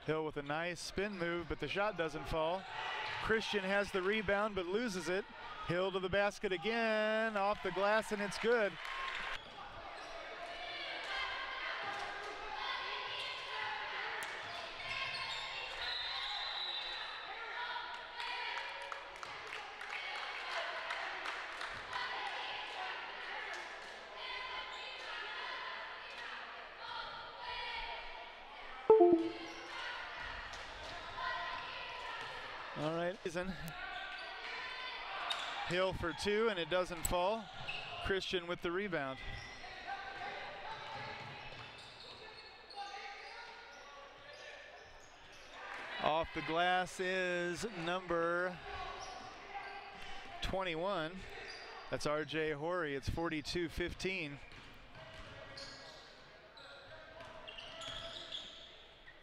Hill with a nice spin move, but the shot doesn't fall. Christian has the rebound, but loses it. Hill to the basket again, off the glass, and it's good. All right, Hill for two, and it doesn't fall. Christian with the rebound. Off the glass is number 21. That's RJ Horry. It's 42-15.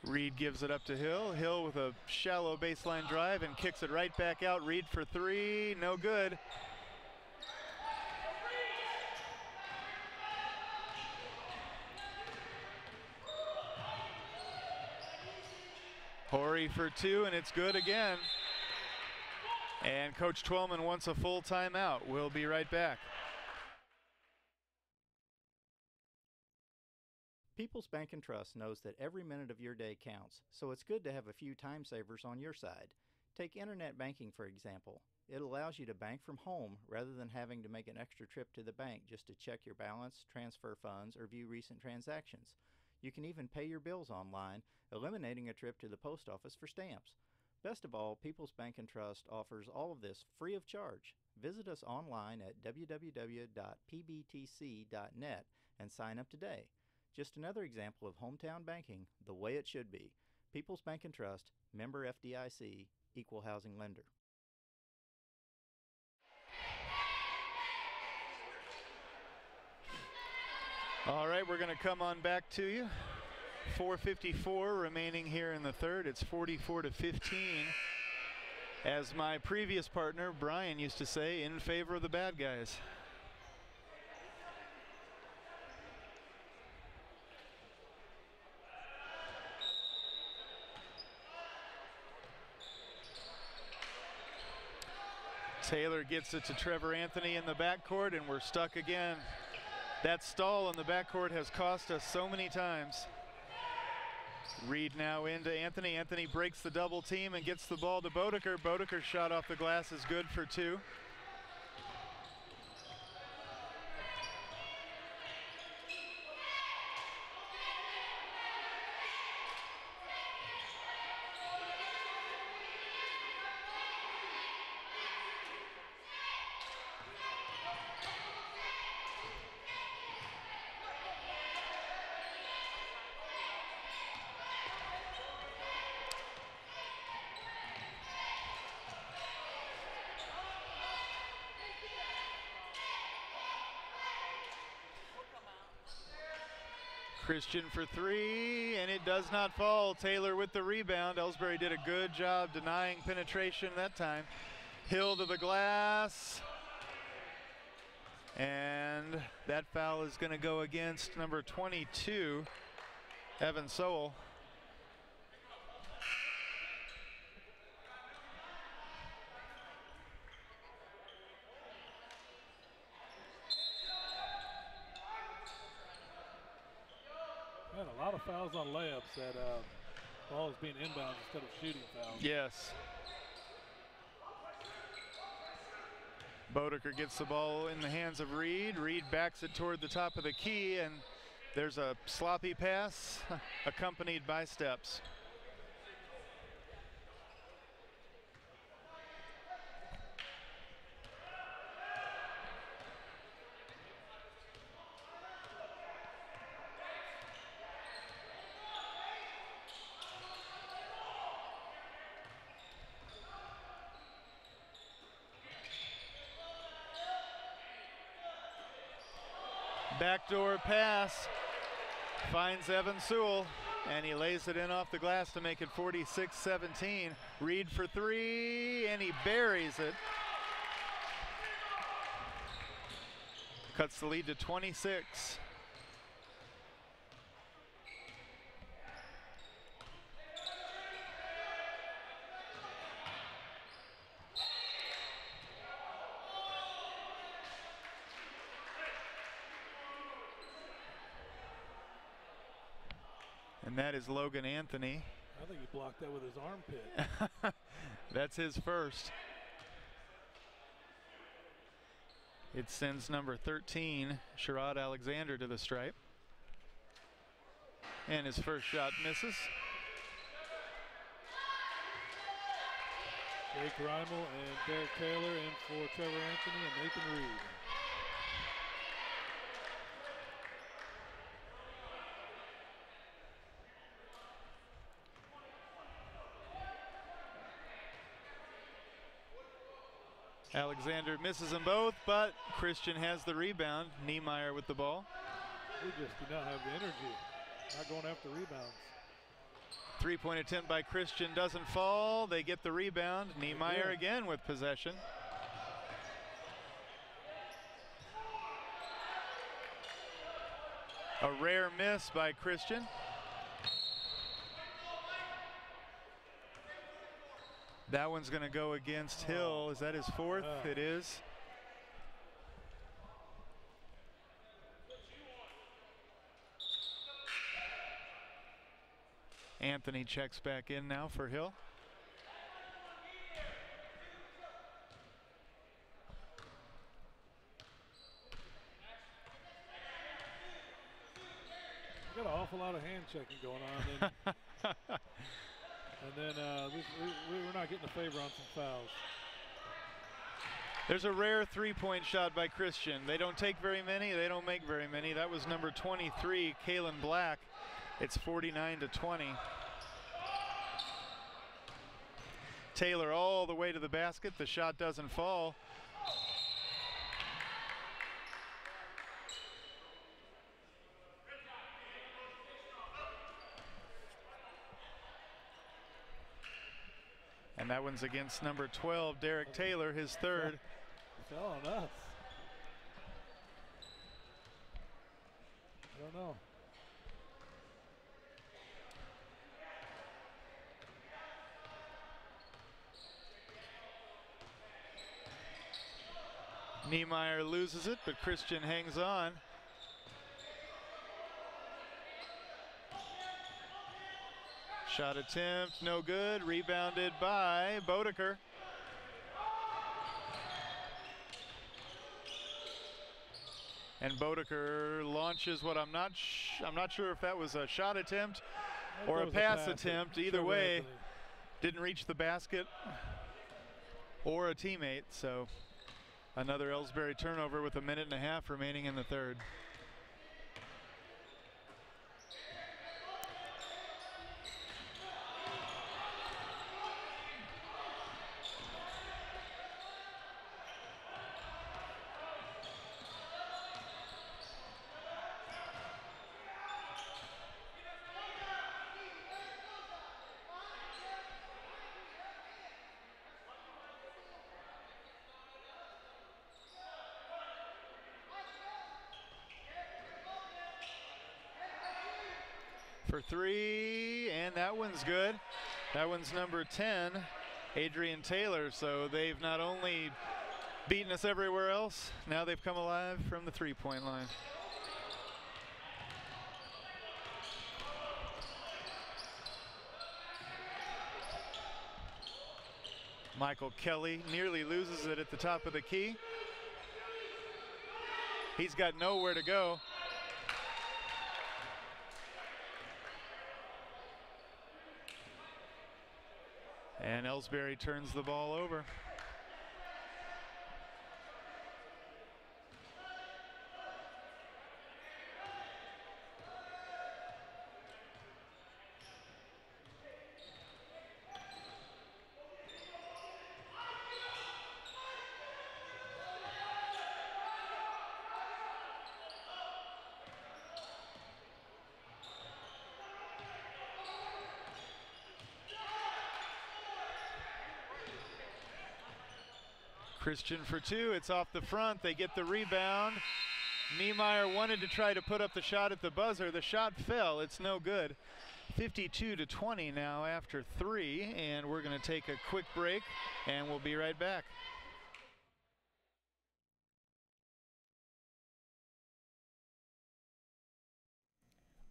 Reed gives it up to Hill. Hill with a shallow baseline drive and kicks it right back out. Reed for three, no good. Horry for two, and it's good again. And Coach Twellman wants a full timeout. We'll be right back. People's Bank and Trust knows that every minute of your day counts, so it's good to have a few time savers on your side. Take internet banking, for example. It allows you to bank from home rather than having to make an extra trip to the bank just to check your balance, transfer funds, or view recent transactions. You can even pay your bills online, eliminating a trip to the post office for stamps. Best of all, People's Bank and Trust offers all of this free of charge. Visit us online at www.pbtc.net and sign up today. Just another example of hometown banking the way it should be. People's Bank and Trust, member FDIC, equal housing lender. All right, we're going to come on back to you. 4:54 remaining here in the third. It's 44-15. As my previous partner, Brian, used to say, in favor of the bad guys. Taylor gets it to Trevor Anthony in the backcourt, and we're stuck again. That stall in the backcourt has cost us so many times. Reed now into Anthony. Anthony breaks the double team and gets the ball to Bodeker. Bodeker's shot off the glass is good for two. Christian for three, and it does not fall. Taylor with the rebound. Ellsbury did a good job denying penetration that time. Hill to the glass. And that foul is going to go against number 22, Evan Sowell. Man, a lot of fouls on layups. That ball is being inbound instead of shooting fouls. Yes. Bodeker gets the ball in the hands of Reed. Reed backs it toward the top of the key, and there's a sloppy pass accompanied by steps. Backdoor pass finds Evan Sewell, and he lays it in off the glass to make it 46-17. Reed for three, and he buries it. Cuts the lead to 26. And that is Logan Anthony. I think he blocked that with his armpit. That's his first. It sends number 13, Sherrod Alexander, to the stripe. And his first shot misses. Jake Reimel and Derek Taylor in for Trevor Anthony and Nathan Reed. Alexander misses them both, but Christian has the rebound. Niemeyer with the ball. We just do not have the energy. Not going after rebounds. Three-point attempt by Christian doesn't fall. They get the rebound. Niemeyer again with possession. A rare miss by Christian. That one's going to go against Hill. Is that his fourth? It is. Anthony checks back in now for Hill. Got an awful lot of hand checking going on. And then we're not getting a favor on some fouls. There's a rare three-point shot by Christian. They don't take very many. They don't make very many. That was number 23, Kalen Black. It's 49-20. Taylor all the way to the basket. The shot doesn't fall. And that one's against number 12, Derek Taylor, his third. It fell on us. I don't know. Niemeyer loses it, but Christian hangs on. Shot attempt, no good. Rebounded by Bodeker. And Bodeker launches what I'm not sure if that was a shot attempt or a pass attempt. Either way, didn't reach the basket or a teammate. So another Ellsbury turnover with 1.5 minutes remaining in the third. For three, and that one's good. That one's number 10, Adrian Taylor. So they've not only beaten us everywhere else, now they've come alive from the three-point line. Michael Kelly nearly loses it at the top of the key. He's got nowhere to go. And Ellsbury turns the ball over. Christian for two, it's off the front, they get the rebound. Niemeyer wanted to try to put up the shot at the buzzer. The shot fell, it's no good. 52-20 now after three, and we're gonna take a quick break and we'll be right back.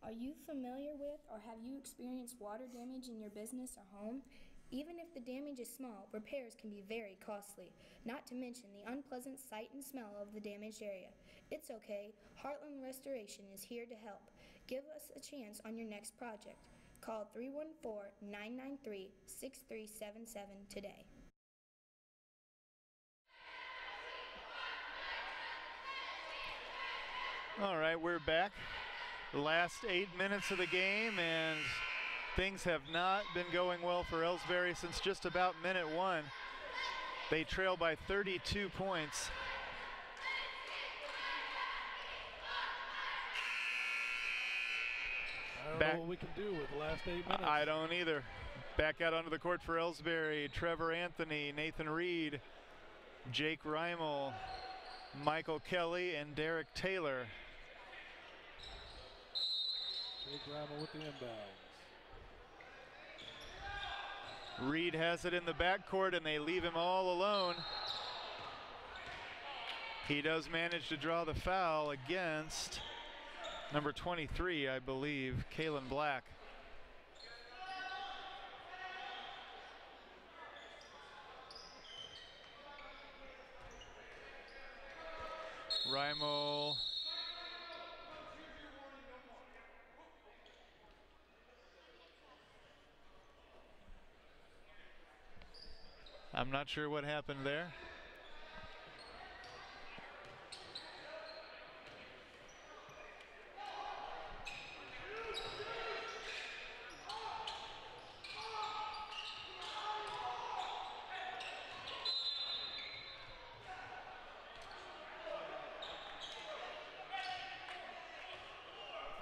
Are you familiar with or have you experienced water damage in your business or home? Even if the damage is small, repairs can be very costly, not to mention the unpleasant sight and smell of the damaged area. It's okay, Heartland Restoration is here to help. Give us a chance on your next project. Call 314-993-6377 today. All right, we're back. The last 8 minutes of the game, and things have not been going well for Ellsbury since just about minute one. They trail by 32 points. I don't know what we can do with the last 8 minutes. I don't either. Back out onto the court for Ellsbury, Trevor Anthony, Nathan Reed, Jake Reimel, Michael Kelly, and Derek Taylor. Jake Reimel with the inbound. Reed has it in the backcourt, and they leave him all alone. He does manage to draw the foul against number 23, I believe, Kalen Black. Reimel. I'm not sure what happened there.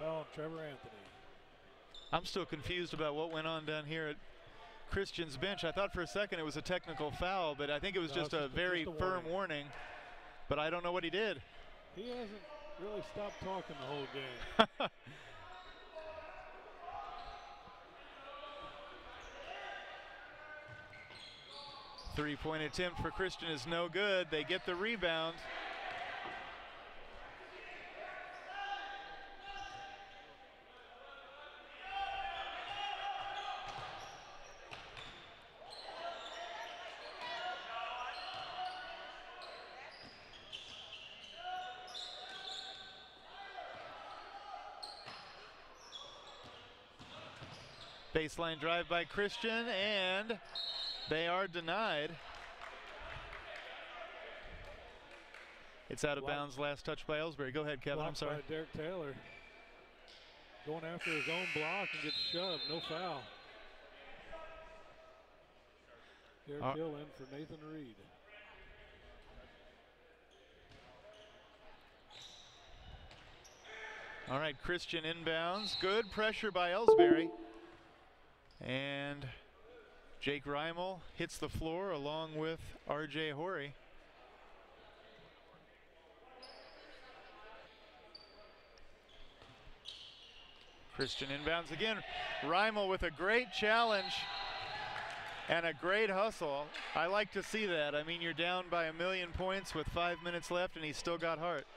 Foul, Trevor Anthony. I'm still confused about what went on down here at Christian's bench. I thought for a second it was a technical foul, but I think it was just a very firm warning. But I don't know what he did. He hasn't really stopped talking the whole game. 3-point attempt for Christian is no good. They get the rebound. Baseline drive by Christian, and they are denied. It's out of bounds. Last touch by Ellsbury. Go ahead, Kevin. I'm sorry. By Derek Taylor. Going after his own block and gets shoved. No foul. Derek Hill in for Nathan Reed. All right, Christian inbounds. Good pressure by Ellsbury. And Jake Reimel hits the floor along with R.J. Horry. Christian inbounds again. Reimel with a great challenge and a great hustle. I like to see that. I mean, you're down by 1,000,000 points with 5 minutes left, and he's still got heart.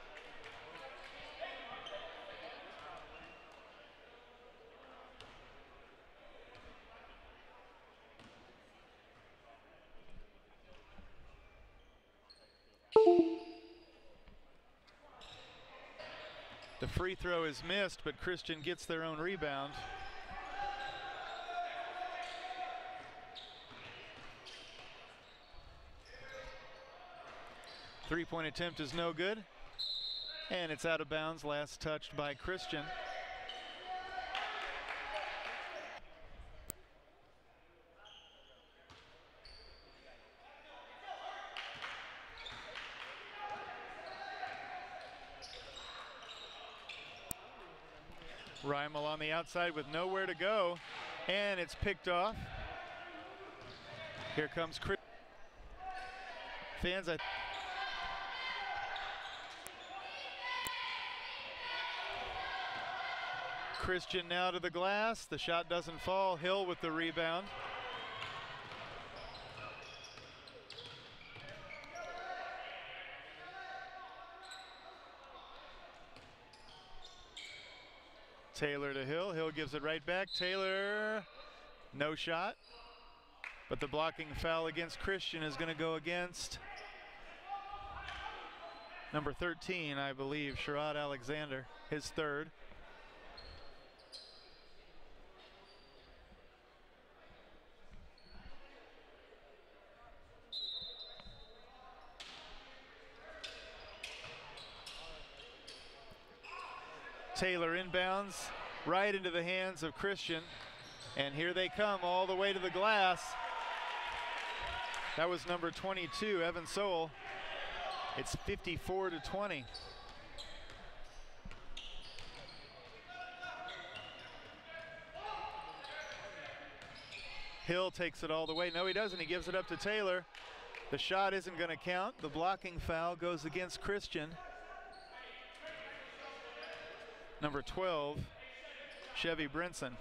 The free throw is missed, but Christian gets their own rebound. Three-point attempt is no good, and it's out of bounds. Last touched by Christian. Reimel on the outside with nowhere to go, and it's picked off. Here comes Chris. Fans, Christian now to the glass. The shot doesn't fall. Hill with the rebound. Taylor to Hill. Hill gives it right back. Taylor, no shot. But the blocking foul against Christian is going to go against number 13, I believe, Sherrod Alexander, his third. Taylor inbounds right into the hands of Christian, and here they come all the way to the glass. That was number 22, Evan Sowell. It's 54-20. Hill takes it all the way. No, he doesn't. He gives it up to Taylor. The shot isn't going to count. The blocking foul goes against Christian. Number 12, Chevy Brinson.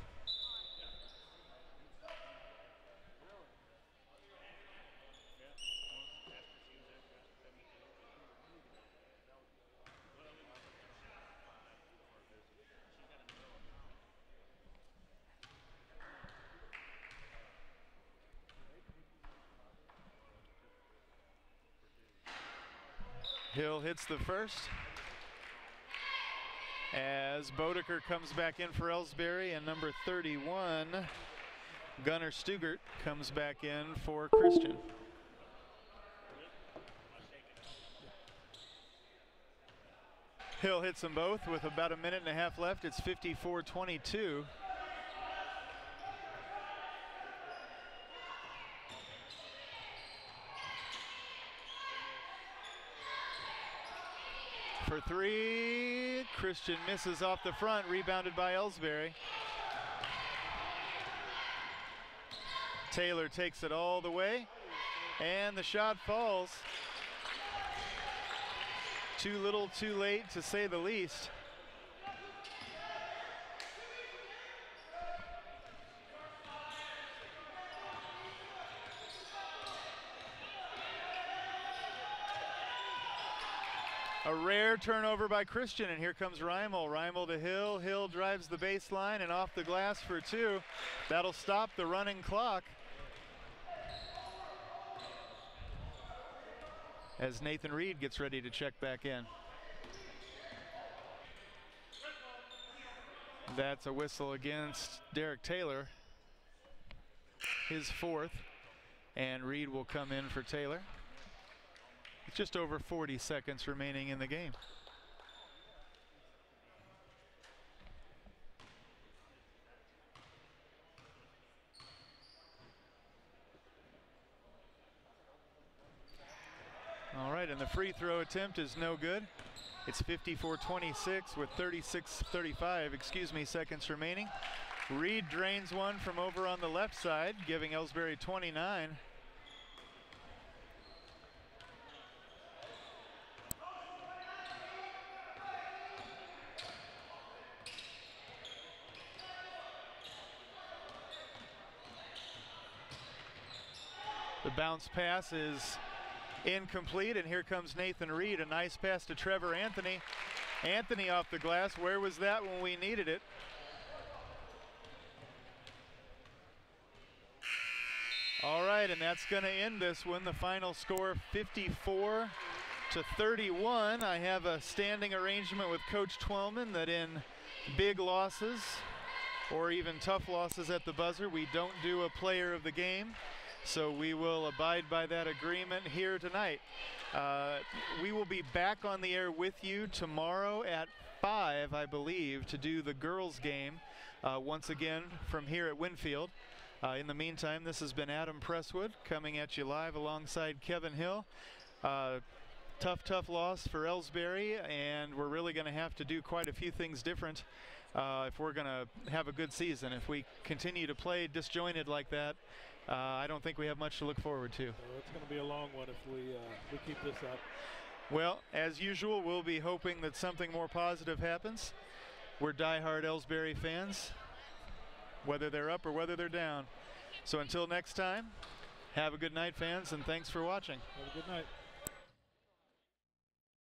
Hill hits the first. As Bodeker comes back in for Ellsbury, and number 31, Gunnar Stugart, comes back in for Christian. Hill hits them both with about a minute and a half left. It's 54-22. For three, Christian misses off the front, rebounded by Ellsbury. Taylor takes it all the way, and the shot falls. Too little, too late, to say the least. A rare turnover by Christian, and here comes Reimel. Reimel to Hill. Hill drives the baseline and off the glass for two. That'll stop the running clock. As Nathan Reed gets ready to check back in. That's a whistle against Derek Taylor, his fourth, and Reed will come in for Taylor. It's just over 40 seconds remaining in the game. All right, and the free throw attempt is no good. It's 54-26 with 35 seconds remaining. Reed drains one from over on the left side, giving Ellsbury 29. The bounce pass is incomplete, and here comes Nathan Reed. A nice pass to Trevor Anthony. Anthony off the glass. Where was that when we needed it? All right, and that's going to end this one. The final score, 54-31. I have a standing arrangement with Coach Twellman that in big losses or even tough losses at the buzzer, we don't do a player of the game. So we will abide by that agreement here tonight. We will be back on the air with you tomorrow at 5, I believe, to do the girls' game once again from here at Winfield. In the meantime, this has been Adam Presswood coming at you live alongside Kevin Hill. Tough loss for Ellsbury, and we're really going to have to do quite a few things different if we're going to have a good season. If we continue to play disjointed like that, I don't think we have much to look forward to. Well, it's going to be a long one if we keep this up. Well, as usual, we'll be hoping that something more positive happens. We're diehard Ellsbury fans, whether they're up or whether they're down. So until next time, have a good night, fans, and thanks for watching. Have a good night.